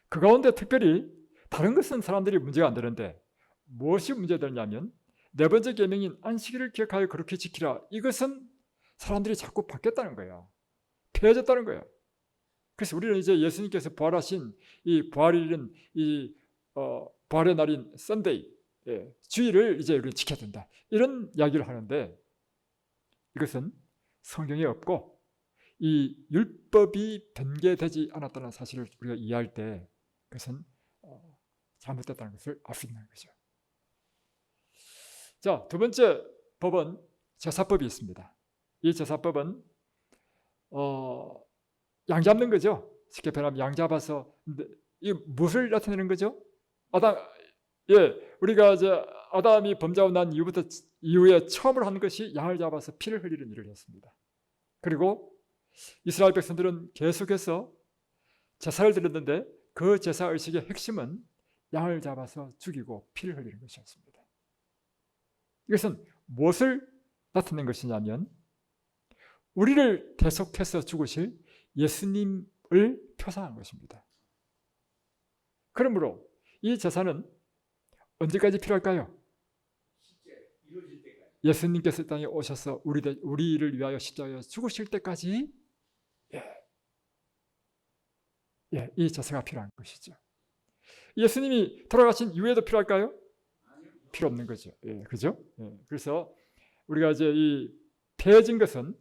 [SPEAKER 1] 그 가운데 특별히 다른 것은 사람들이 문제가 안 되는데 무엇이 문제되냐면 4번째 계명인 안식일을 기억하여 그렇게 지키라, 이것은 사람들이 자꾸 바뀌었다는 거예요. 폐해졌다는 거예요. 그래서 우리는 이제 예수님께서 부활하신 이 부활일인 부활의 날인 썬데이, 주일을 이제 우리는 지켜야 된다, 이런 이야기를 하는데 이것은 성경에 없고 이 율법이 변개되지 않았다는 사실을 우리가 이해할 때 그것은 잘못됐다는 것을 알 수 있는 거죠. 자, 2번째 법은 제사법이 있습니다. 이 제사법은 양 잡는 거죠. 쉽게 표현하면 양 잡아서, 이 무엇을 나타내는 거죠? 우리가 이제 아담이 범죄하고 난 이후에 처음으로 하는 것이 양을 잡아서 피를 흘리는 일을 했습니다. 그리고 이스라엘 백성들은 계속해서 제사를 드렸는데 그 제사 의식의 핵심은 양을 잡아서 죽이고 피를 흘리는 것이었습니다. 이것은 무엇을 나타낸 것이냐면 우리를 대속해서 죽으실 예수님을 표상한 것입니다. 그러므로 이 제사는 언제까지 필요할까요? 예수님께서 이 땅에 오셔서 우리를 위하여 십자가에 죽으실 때까지 이 제사가 필요한 것이죠. 예수님이 돌아가신 이후에도 필요할까요? 필요 없는 거죠. 예, 그죠? 예, 그래서 우리가 이제 이 폐해진 것은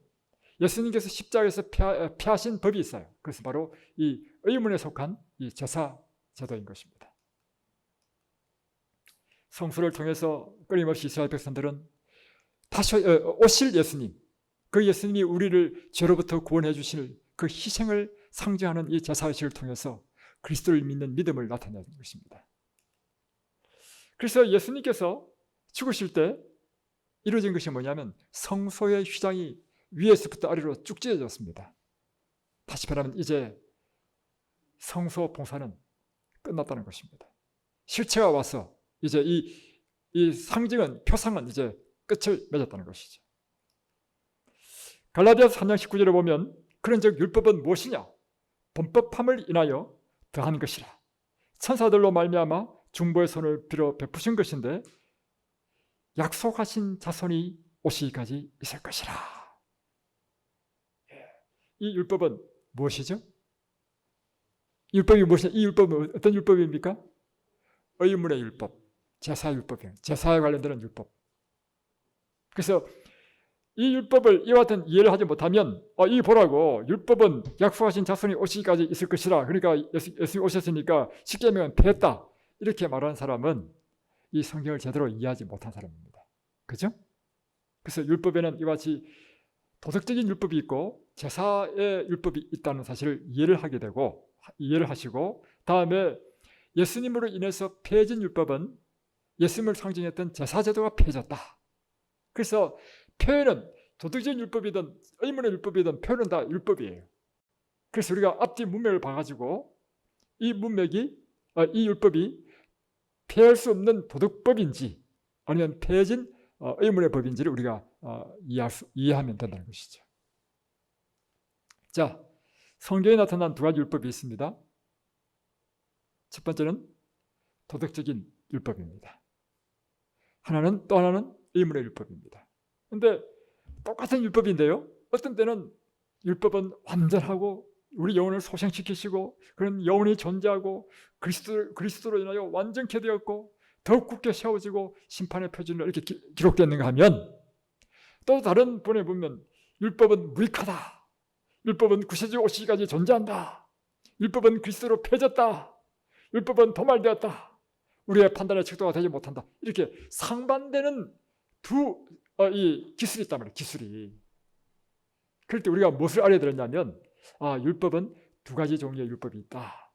[SPEAKER 1] 예수님께서 십자가에서 폐하신 법이 있어요. 그래서 바로 이 의문에 속한 이 제사 제도인 것입니다. 성수를 통해서 끊임없이 이스라엘 백성들은 다시 오실 예수님, 그 예수님이 우리를 죄로부터 구원해 주실 그 희생을 상징하는 이 제사의식을 통해서 그리스도를 믿는 믿음을 나타내는 것입니다. 그래서 예수님께서 죽으실 때 이루어진 것이 뭐냐면 성소의 휘장이 위에서부터 아래로 쭉 찢어졌습니다. 다시 말하면 이제 성소 봉사는 끝났다는 것입니다. 실체가 와서 이제 이 상징은, 표상은 이제 끝을 맺었다는 것이죠. 갈라디아서 3장 19절에 보면 그런즉 율법은 무엇이냐? 범법함을 인하여 더한 것이라. 천사들로 말미암아 중보의 손을 빌어 베푸신 것인데 약속하신 자손이 오시기까지 있을 것이라. 이 율법은 무엇이죠? 율법이 무엇이냐? 이 율법은 어떤 율법입니까? 의문의 율법, 제사율법이에요. 제사에 관련된 율법. 그래서 이 율법을 이와 같은 이해를 하지 못하면 이 보라고 율법은 약속하신 자손이 오시기까지 있을 것이라. 그러니까 예수님이 오셨으니까 십계명은 폐했다. 이렇게 말하는 사람은 이 성경을 제대로 이해하지 못한 사람입니다. 그죠? 그래서 율법에는 이와 같이 도덕적인 율법이 있고 제사의 율법이 있다는 사실을 이해를 하시고 다음에 예수님으로 인해서 폐해진 율법은 예수님을 상징했던 제사제도가 폐해졌다. 그래서 표현은 도덕적인 율법이든 의문의 율법이든 표현은 다 율법이에요. 그래서 우리가 앞뒤 문맥을 봐가지고 이 율법이 폐할 수 없는 도덕법인지 아니면 폐해진 의문의 법인지를 우리가 이해하면 된다는 것이죠. 자, 성경에 나타난 두 가지 율법이 있습니다. 첫 번째는 도덕적인 율법입니다. 또 하나는 의문의 율법입니다. 그런데 똑같은 율법인데요, 어떤 때는 율법은 완전하고 우리 영혼을 소생시키시고 그런 영혼이 존재하고 그리스도로 인하여 완전케 되었고 더욱 굳게 세워지고 심판의 표준으로 이렇게 기록되는가 하면, 또 다른 본에 보면 율법은 무익하다, 율법은 구세주 오시기까지 존재한다, 율법은 그리스도로 폐졌다, 율법은 도말되었다, 우리의 판단의 척도가 되지 못한다, 이렇게 상반되는 이 기술이 있단 말이에요. 기술이. 그럴 때 우리가 무엇을 알아야 되느냐면 율법은 두 가지 종류의 율법이 있다.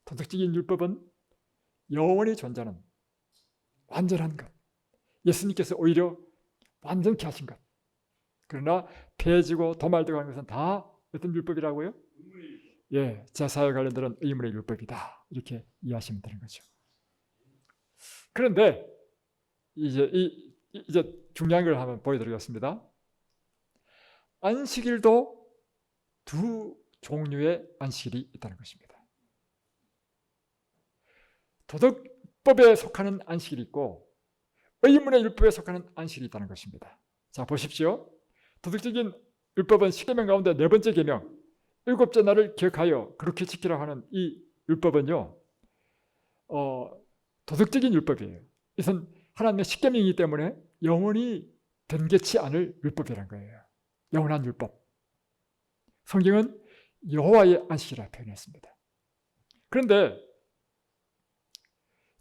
[SPEAKER 1] 도덕적인 율법은 영원히 존재하는 완전한 것, 예수님께서 오히려 완전케 하신 것. 그러나 폐해지고 도말되고 하는 것은 다 어떤 율법이라고요? 예, 제사에 관련된 의문의 율법이다. 이렇게 이해하시면 되는 거죠. 그런데 이제 중요한 걸 한번 보여드리겠습니다. 안식일도 두 종류의 안식일이 있다는 것입니다. 도덕법에 속하는 안식일이 있고 의문의 율법에 속하는 안식일이 있다는 것입니다. 자, 보십시오. 도덕적인 율법은 십계명 가운데 네 번째 계명, 일곱째 날을 기억하여 그렇게 지키라 하는 이 율법은요, 도덕적인 율법이에요. 이것은 하나님의 십계명이기 때문에 영원히 변개치 않을 율법이라는 거예요. 영원한 율법. 성경은 여호와의 안식이라 표현했습니다. 그런데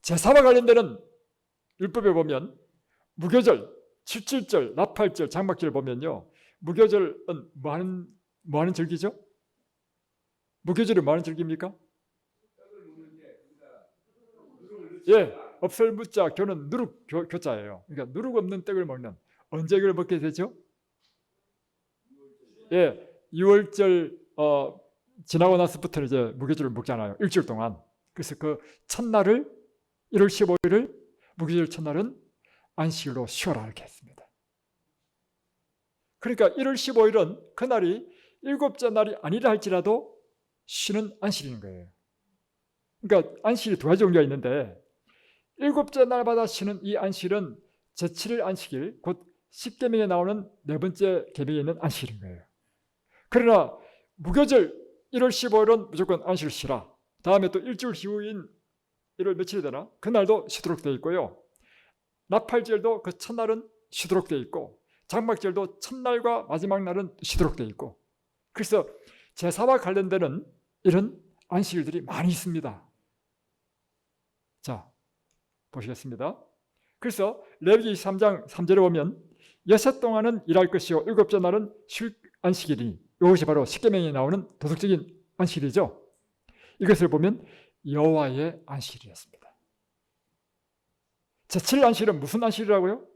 [SPEAKER 1] 제사와 관련되는 율법에 보면 무교절, 칠칠절, 나팔절, 장막절 보면요, 무교절은 뭐 하는 절기죠? 무교절은 뭐 하는 절기입니까? 예, 업설무자, 교는 누룩 교자예요. 그러니까 누룩 없는 떡을 먹는, 언제 이걸 먹게 되죠? 예, 6월절 지나고 나서부터 이제 무교절을 먹잖아요. 일주일 동안. 그래서 그 첫날을 1월 15일을 무교절 첫날은 안식일로 쉬어라 이렇게 했습니다. 그러니까 1월 15일은 그날이 일곱째 날이 아니라 할지라도 쉬는 안식일인 거예요. 그러니까 안식일이 두 가지 종류가 있는데 일곱째 날마다 쉬는 이 안식일은 제7일 안식일, 곧 십계명에 나오는 네 번째 계명에 있는 안식일인 거예요. 그러나 무교절 1월 15일은 무조건 안식일 쉬라. 다음에 또 일주일 이후인 1월 며칠이 되나? 그날도 쉬도록 되어 있고요. 나팔절도 그 첫날은 쉬도록 되어 있고 장막절도 첫날과 마지막 날은 쉬도록 되어 있고, 그래서 제사와 관련되는 이런 안식일들이 많이 있습니다. 자, 보시겠습니다. 그래서 레위기 3장 3절에 보면 여섯 동안은 일할 것이요 일곱째 날은 쉴 안식일이니, 이것이 바로 십계명에 나오는 도덕적인 안식일이죠. 이것을 보면 여호와의 안식일이었습니다. 제7 안식일은 무슨 안식일이라고요?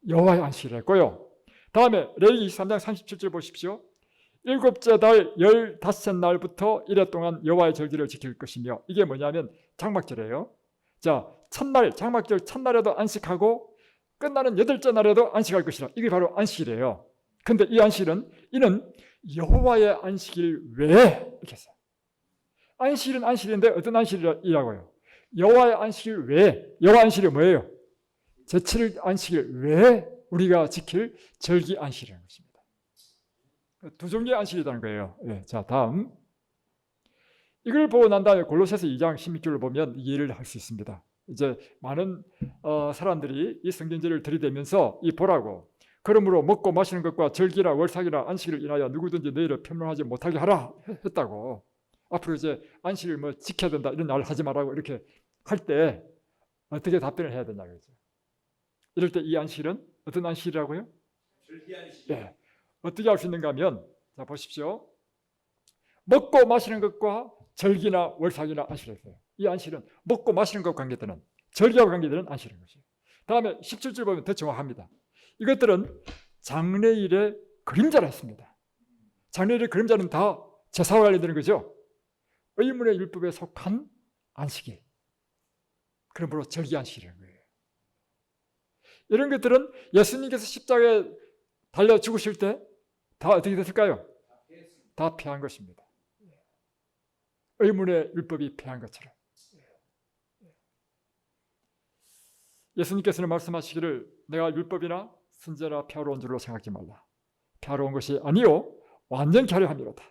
[SPEAKER 1] 여호와의 안식일이었고요. 다음에 레위기 3장 37절 보십시오. 일곱째 달 15날부터 이래 동안 여호와의 절기를 지킬 것이며, 이게 뭐냐면 장막절이에요. 자, 첫날 장막절 첫날에도 안식하고 끝나는 여덟째 날에도 안식할 것이라, 이게 바로 안식일이에요. 근데 이 안식일은 이는 여호와의 안식일 외에 이렇게 했어요. 안식일은 안식일인데 어떤 안식일이라고요? 여호와의 안식일 외에. 여호와 안식일이 뭐예요? 제7일 안식일 외에 우리가 지킬 절기 안식이라는 것입니다. 두 종류의 안식이라는 거예요. 네, 자, 다음. 이걸 보고 난 다음에 골로새서 2장 16절을 보면 이해를 할 수 있습니다. 이제 많은 사람들이 이 성경절을 들이대면서 이 보라고, 그러므로 먹고 마시는 것과 절기나 월삭이나 안식일을 인하여 누구든지 너희를 편명하지 못하게 하라 했다고. 앞으로 이제 안식일 뭐 지켜야 된다 이런 말 하지 말라고 이렇게 할 때 어떻게 답변을 해야 되냐 그러죠. 이럴 때 이 안식일은 어떤 안식일이라고요?
[SPEAKER 2] 절기 안식.
[SPEAKER 1] 네. 어떻게 할 수 있는가 하면, 자 보십시오. 먹고 마시는 것과 절기나 월삭이나 안식일이었어요. 이 안식일은 먹고 마시는 것과 관계되는, 절기하고 관계되는 안식일인 것이에요. 다음에 17절 보면 더 정확합니다. 이것들은 장래일의 그림자라 했습니다. 장래일의 그림자는 다 제사와 관련되는 거죠. 의문의 율법에 속한 안식일, 그러므로 절기 안식이라는 거예요. 이런 것들은 예수님께서 십자가에 달려 죽으실 때 다 어떻게 됐을까요? 다 폐한 것입니다. 의문의 율법이 폐한 것처럼. 예수님께서는 말씀하시기를 내가 율법이나 선지자나 폐하러 온 줄로 생각하지 말라. 폐하러 온 것이 아니요 완전케 하려 함이로다.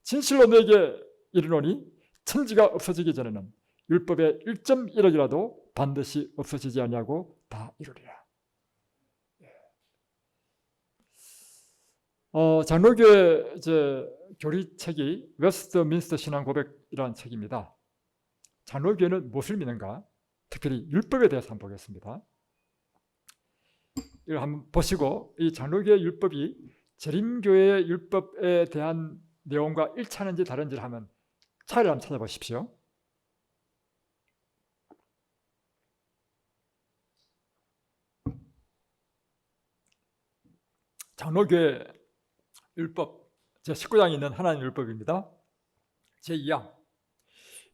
[SPEAKER 1] 진실로 너에게 이르노니 천지가 없어지기 전에는 율법의 1.1억이라도 반드시 없어지지 아니하고 다 이루리라. 장로교회 교리책이 웨스트민스터 신앙 고백이라는 책입니다. 장로교회는 무엇을 믿는가? 특별히 율법에 대해서 한번 보겠습니다. 이걸 한번 보시고 이 장로교회 율법이 재림교회의 율법에 대한 내용과 일치하는지 다른지를 한번 차이를 한번 찾아보십시오. 장로교회 율법 제19장에 있는 하나님 율법입니다. 제2장.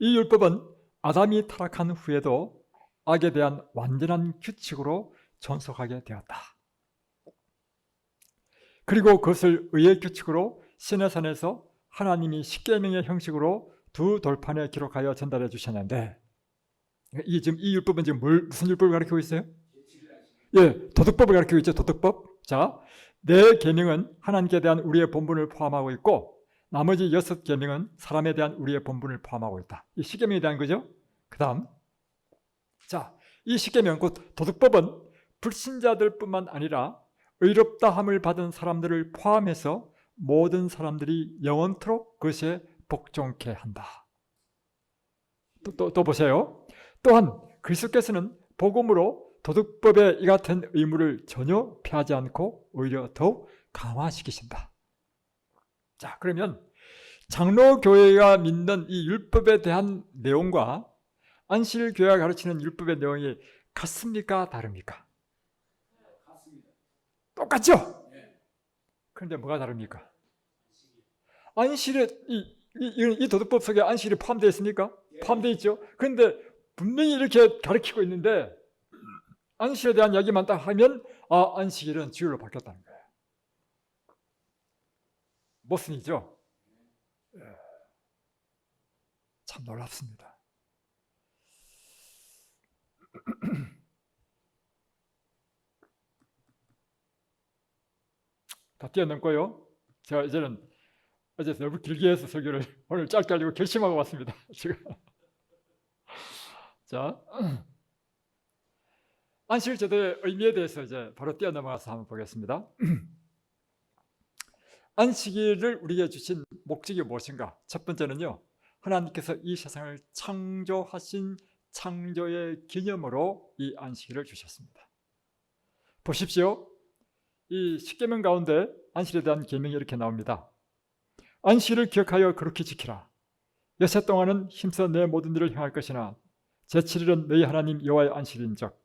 [SPEAKER 1] 이 율법은 아담이 타락한 후에도 악에 대한 완전한 규칙으로 존속하게 되었다. 그리고 그것을 의의 규칙으로 시내산에서 하나님이 십계명의 형식으로 두 돌판에 기록하여 전달해 주셨는데, 이 율법은 지금 무슨 율법을 가르치고 있어요? 예, 도덕법을 가르치고 있죠. 도덕법. 자, 네 계명은 하나님께 대한 우리의 본분을 포함하고 있고, 나머지 6계명은 사람에 대한 우리의 본분을 포함하고 있다. 이 십계명에 대한 거죠. 그 다음, 자, 이 십계명 곧 도덕법은 불신자들뿐만 아니라 의롭다함을 받은 사람들을 포함해서 모든 사람들이 영원토록 그것에 복종케 한다. 또 보세요. 또한 그리스도께서는 복음으로 도덕법의 이 같은 의무를 전혀 폐하지 않고 오히려 더욱 강화시키신다. 자, 그러면 장로교회가 믿는 이 율법에 대한 내용과 안식일교회가 가르치는 율법의 내용이 같습니까? 다릅니까?
[SPEAKER 2] 같습니다.
[SPEAKER 1] 똑같죠? 그런데 뭐가 다릅니까? 안식일에 이 도덕법 속에 안식일이 포함되어 있습니까? 포함되어 있죠. 그런데 분명히 이렇게 가르치고 있는데 안식일에 대한 이야기만 딱 하면 안식일은 주일로 바뀌었다는 거예요. 모순이죠. 참 놀랍습니다. 다 뛰어넘고요. 제가 이제는 어제 너무 길게 해서 설교를 오늘 짧게 하려고 결심하고 왔습니다. 지금. 자, 안식일 제도의 의미에 대해서 이제 바로 뛰어넘어가서 한번 보겠습니다. 안식일을 우리에게 주신 목적이 무엇인가? 첫 번째는요, 하나님께서 이 세상을 창조하신 창조의 기념으로 이 안식일을 주셨습니다. 보십시오. 이 십계명 가운데 안식일에 대한 계명이 이렇게 나옵니다. 안식일을 기억하여 그렇게 지키라. 여섯 동안은 힘써 내 모든 일을 행할 것이나 제7일은 너희 하나님 여호와의 안식일인즉.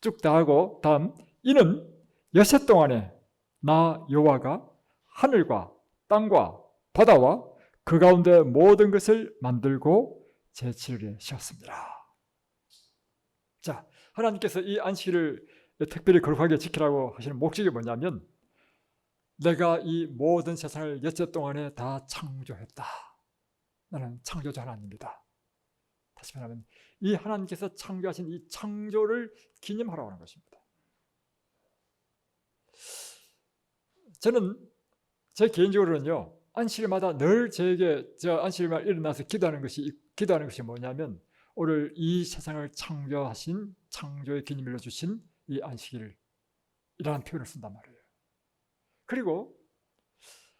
[SPEAKER 1] 쭉 다 하고 다음, 이는 여섯 동안에 나 여호와가 하늘과 땅과 바다와 그 가운데 모든 것을 만들고 제7일에 쉬었습니다. 자, 하나님께서 이 안식일을 특별히 거룩하게 지키라고 하시는 목적이 뭐냐면, 내가 이 모든 세상을 여섯 동안에 다 창조했다. 나는 창조자 하나님이다. 다시 말하면 이 하나님께서 창조하신 이 창조를 기념하라고 하는 것입니다. 저는 제 개인적으로는요, 안식일마다 늘 저에게 안식일마다 일어나서 기도하는 것이 뭐냐면, 오늘 이 세상을 창조하신 창조의 기념일로 주신 이 안식일이라는 표현을 쓴단 말이에요. 그리고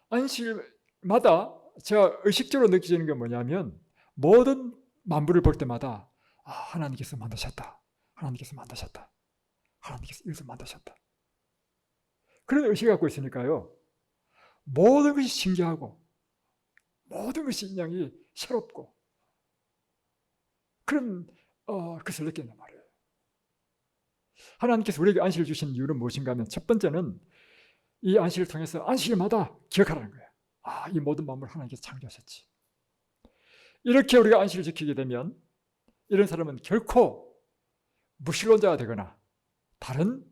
[SPEAKER 1] 안식일마다 제가 의식적으로 느껴지는 게 뭐냐면, 모든 만물을 볼 때마다 하나님께서 만드셨다. 하나님께서 만드셨다. 하나님께서 이것을 만드셨다. 그런 의식을 갖고 있으니까요, 모든 것이 신기하고 모든 것이 인양이 새롭고 그런 것을 느낀단 말이에요. 하나님께서 우리에게 안식을 주신 이유는 무엇인가 하면, 첫 번째는 이 안식을 통해서 안식일마다 기억하라는 거예요. 이 모든 만물을 하나님께서 창조하셨지. 이렇게 우리가 안식을 지키게 되면 이런 사람은 결코 무신론자가 되거나 다른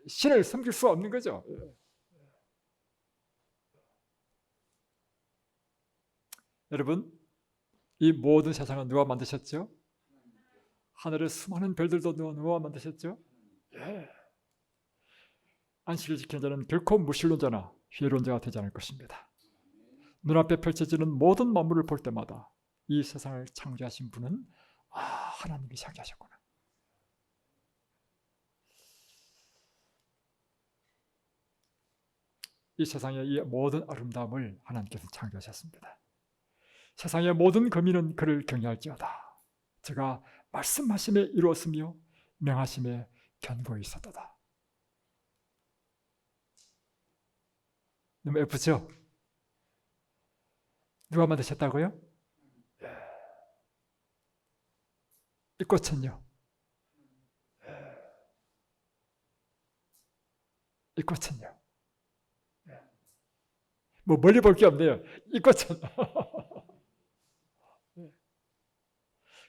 [SPEAKER 1] 신을 섬길 수가 없는 거죠. 여러분, 이 모든 세상은 누가 만드셨죠? 하늘의 수많은 별들도 누가 만드셨죠? 예. 안식을 지키는 자는 결코 무신론자나 회론자가 되지 않을 것입니다. 눈앞에 펼쳐지는 모든 만물을 볼 때마다 이 세상을 창조하신 분은 하나님이 창조하셨구나. 이 세상의 이 모든 아름다움을 하나님께서 창조하셨습니다. 세상의 모든 거민은 그를 경외할지어다. 저가 말씀하심에 이루었으며 명하심에 견고히 있었도다. 너무 예쁘죠? 누가 만드셨다고요? 이 꽃은요? 이 꽃은요? 뭐 멀리 볼 게 없네요. 이 꽃은.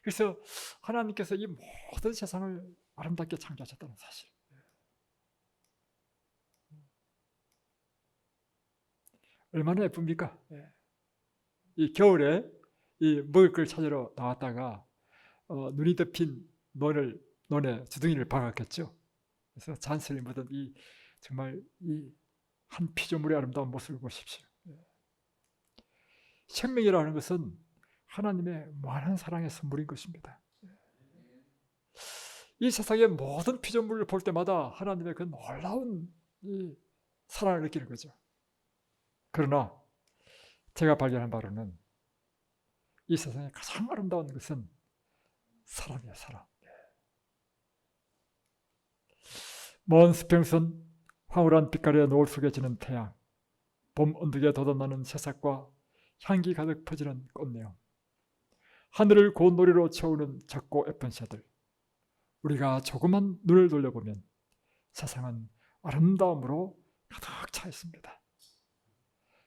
[SPEAKER 1] 그래서 하나님께서 이 모든 세상을 아름답게 창조하셨다는 사실. 얼마나 예쁩니까? 이 겨울에 이 먹을 걸 찾으러 나왔다가 눈이 덮인 논에 주둥이를 박았겠죠. 그래서 잔슬이 묻은 이 정말 이 한 피조물의 아름다운 모습을 보십시오. 생명이라는 것은 하나님의 무한한 사랑의 선물인 것입니다. 이 세상의 모든 피조물을 볼 때마다 하나님의 그 놀라운 이 사랑을 느끼는 거죠. 그러나 제가 발견한 바로는 이 세상에 가장 아름다운 것은 사랑이에요, 사랑. 먼 수평선, 황홀한 빛깔의 노을 속에 지는 태양, 봄 언덕에 돋아나는 새싹과 향기 가득 퍼지는 꽃내음, 하늘을 고운노래로 채우는 작고 예쁜 새들. 우리가 조그만 눈을 돌려보면 세상은 아름다움으로 가득 차 있습니다.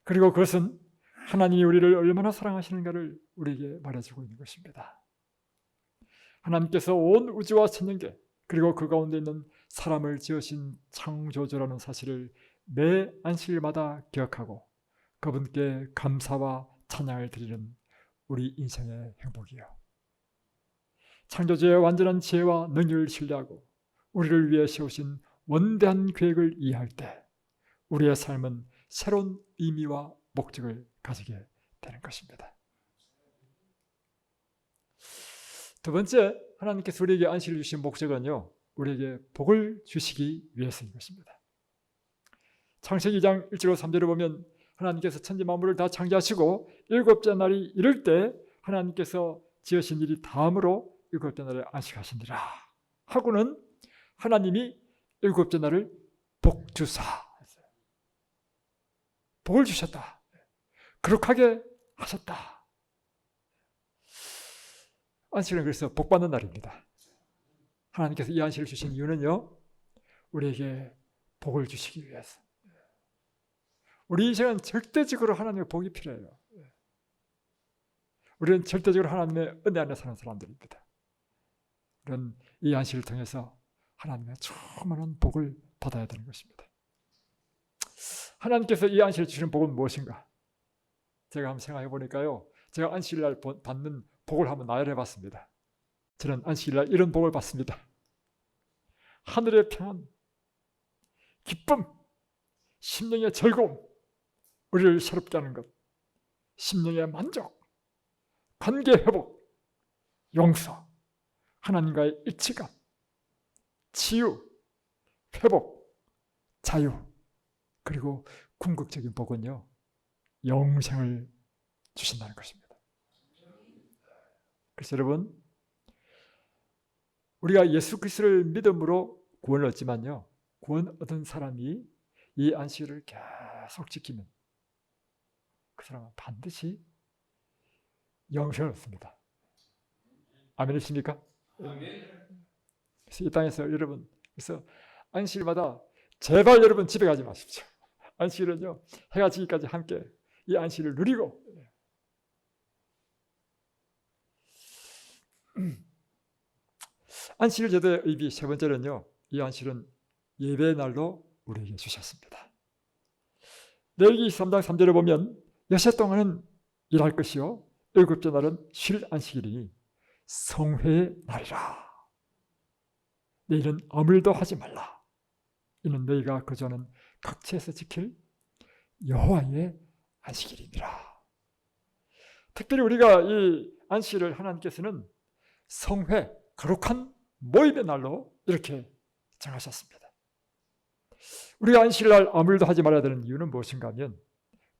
[SPEAKER 1] 그리고 그것은 하나님이 우리를 얼마나 사랑하시는가를 우리에게 말해주고 있는 것입니다. 하나님께서 온 우주와 천년계, 그리고 그 가운데 있는 사람을 지으신 창조주라는 사실을 매 안식일마다 기억하고 그분께 감사와 찬양을 드리는 우리 인생의 행복이요. 창조주의 완전한 지혜와 능력을 신뢰하고 우리를 위해 세우신 원대한 계획을 이해할 때 우리의 삶은 새로운 의미와 목적을 가지게 되는 것입니다. 두 번째, 하나님께서 우리에게 안식을 주신 목적은요, 우리에게 복을 주시기 위해서인 것입니다. 창세기 2장 1절로 3절을 보면 하나님께서 천지 만물을 다 창조하시고 일곱째 날이 이를 때 하나님께서 지으신 일이 다음으로 일곱째 날에 안식하시니라 하고는 하나님이 일곱째 날을 복주사 했어요. 복을 주셨다. 거룩하게 하셨다. 안식은 그래서 복받는 날입니다. 하나님께서 이 안식을 주신 이유는요, 우리에게 복을 주시기 위해서. 우리 인생은 절대적으로 하나님의 복이 필요해요. 우리는 절대적으로 하나님의 은혜 안에 사는 사람들입니다. 우리는 이 안식을 통해서 하나님의 충만한 복을 받아야 되는 것입니다. 하나님께서 이 안식을 주시는 복은 무엇인가? 제가 한번 생각해 보니까요, 제가 안식일날 받는 복을 한번 나열해 봤습니다. 저는 안식일날 이런 복을 받습니다. 하늘의 평안, 기쁨, 심령의 즐거움, 우리를 새롭게 하는 것, 심령의 만족, 관계 회복, 용서, 하나님과의 일치감, 치유, 회복, 자유, 그리고 궁극적인 복은요, 영생을 주신다는 것입니다. 그래서 여러분, 우리가 예수 그리스도를 믿음으로 구원을 얻지만요, 구원 얻은 사람이 이 안식일을 계속 지키면 그 사람은 반드시 영생을 얻습니다. 아멘이십니까? 그래서 이 땅에서 여러분, 그래서 안식일마다 제발 여러분 집에 가지 마십시오. 안식일은요, 해가 지기까지 함께 이 안식일을 누리고, 안식일 제도의 의미 세 번째는요, 이 안식일은 예배의 날로 우리에게 주셨습니다. 레위기 23장 3절에 보면 여섯 동안은 일할 것이요 일곱째 날은 쉴 안식일이니 성회의 날이라. 내일은 아무 일도 하지 말라. 이는 너희가 거주하는 각처에서 지킬 여호와의 안식일이니라. 특별히 우리가 이 안식일을 하나님께서는 성회, 거룩한 모임의 날로 이렇게 정하셨습니다. 우리가 안식일날 아무 일도 하지 말아야 되는 이유는 무엇인가 하면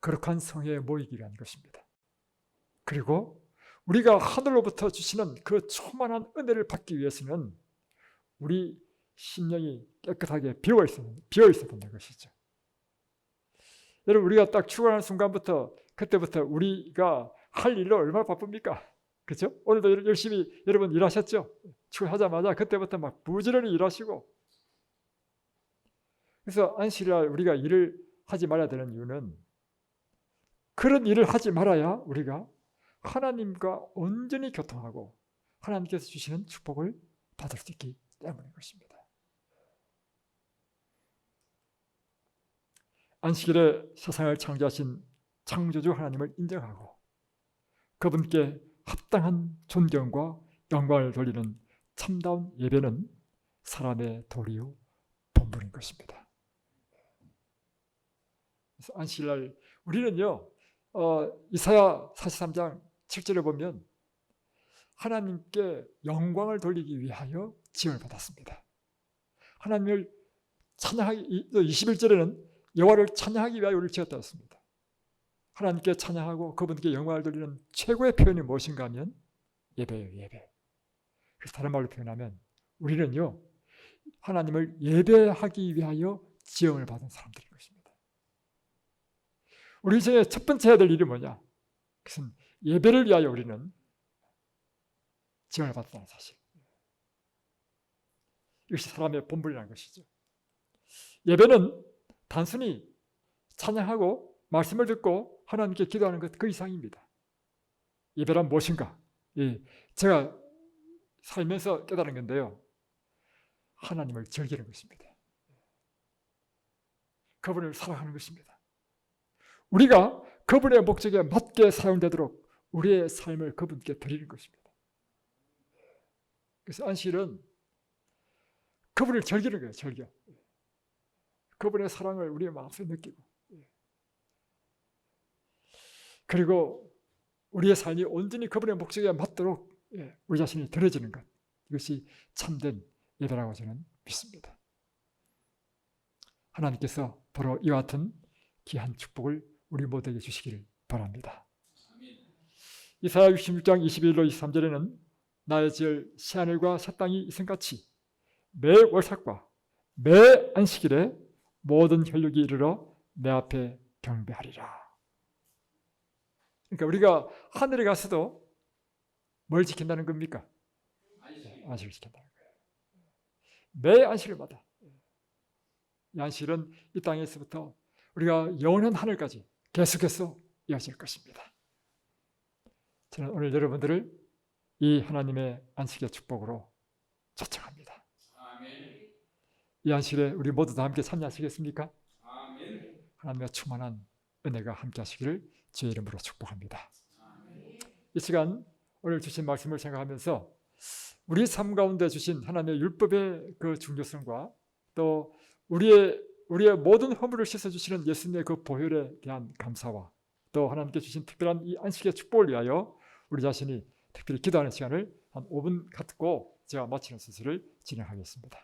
[SPEAKER 1] 거룩한 성회에 모이기 위한 것입니다. 그리고 우리가 하늘로부터 주시는 그 충만한 은혜를 받기 위해서는 우리 심령이 깨끗하게 비어 있어야 된다는 것이죠. 여러분, 우리가 딱 출근하는 순간부터 그때부터 우리가 할 일로 얼마나 바쁩니까? 그렇죠? 오늘도 열심히 여러분 일하셨죠? 출근하자마자 그때부터 막 부지런히 일하시고. 그래서 안식일날 우리가 일을 하지 말아야 되는 이유는 그런 일을 하지 말아야 우리가 하나님과 온전히 교통하고 하나님께서 주시는 축복을 받을 수 있기 때문인 것입니다. 안식일에 세상을 창조하신 창조주 하나님을 인정하고 그분께 합당한 존경과 영광을 돌리는 참다운 예배는 사람의 도리요 본분인 것입니다. 그래서 안식일날 우리는요, 이사야 43장 7절에 보면 하나님께 영광을 돌리기 위하여 지음을 받았습니다. 하나님을 찬양하기, 21절에는 여호와를 찬양하기 위하여 우리를 지었다 했습니다. 하나님께 찬양하고 그분께 영광을 돌리는 최고의 표현이 무엇인가 하면 예배예요, 예배. 그래서 다른 말로 표현하면 우리는요, 하나님을 예배하기 위하여 지음을 받은 사람들인 것입니다. 우리 인생의 첫 번째 해야 될 일이 뭐냐? 그것은 예배를 위하여 우리는 지음을 받았다는 사실. 이것이 사람의 본분이라는 것이죠. 예배는 단순히 찬양하고 말씀을 듣고 하나님께 기도하는 것 그 이상입니다. 예배란 무엇인가? 제가 살면서 깨달은 건데요, 하나님을 즐기는 것입니다. 그분을 사랑하는 것입니다. 우리가 그분의 목적에 맞게 사용되도록 우리의 삶을 그분께 드리는 것입니다. 그래서 안식일은 그분을 즐기는 거예요. 즐겨. 그분의 사랑을 우리의 마음속에 느끼고, 그리고 우리의 삶이 온전히 그분의 목적에 맞도록 우리 자신이 드려지는 것, 이것이 참된 예배라고 저는 믿습니다. 하나님께서 바로 이와 같은 귀한 축복을 우리 모두에게 주시기를 바랍니다. 이사야 66장 21로 23절에는 나의 지을 새하늘과 새 땅이 있음같이 매 월삭과 매 안식일에 모든 혈육이 이르러 내 앞에 경배하리라. 그러니까 우리가 하늘에 가서도 뭘 지킨다는 겁니까? 안식을 지킨다는 거예요. 매 안식일마다. 이 안식일은 이 땅에서부터 우리가 영원한 하늘까지 계속해서 이어질 것입니다. 저는 오늘 여러분들을 이 하나님의 안식의 축복으로 초청합니다.
[SPEAKER 2] 아멘.
[SPEAKER 1] 이 안식일에 우리 모두 다 함께 참여하시겠습니까?
[SPEAKER 2] 아멘.
[SPEAKER 1] 하나님의 충만한 은혜가 함께 하시기를 주의 이름으로 축복합니다.
[SPEAKER 2] 아멘.
[SPEAKER 1] 이 시간 오늘 주신 말씀을 생각하면서 우리 삶 가운데 주신 하나님의 율법의 그 중요성과 또 우리의 모든 허물을 씻어주시는 예수님의 그 보혈에 대한 감사와 또 하나님께 주신 특별한 이 안식의 축복을 위하여 우리 자신이 특별히 기도하는 시간을 한 5분 갖고 제가 마치는 순서를 진행하겠습니다.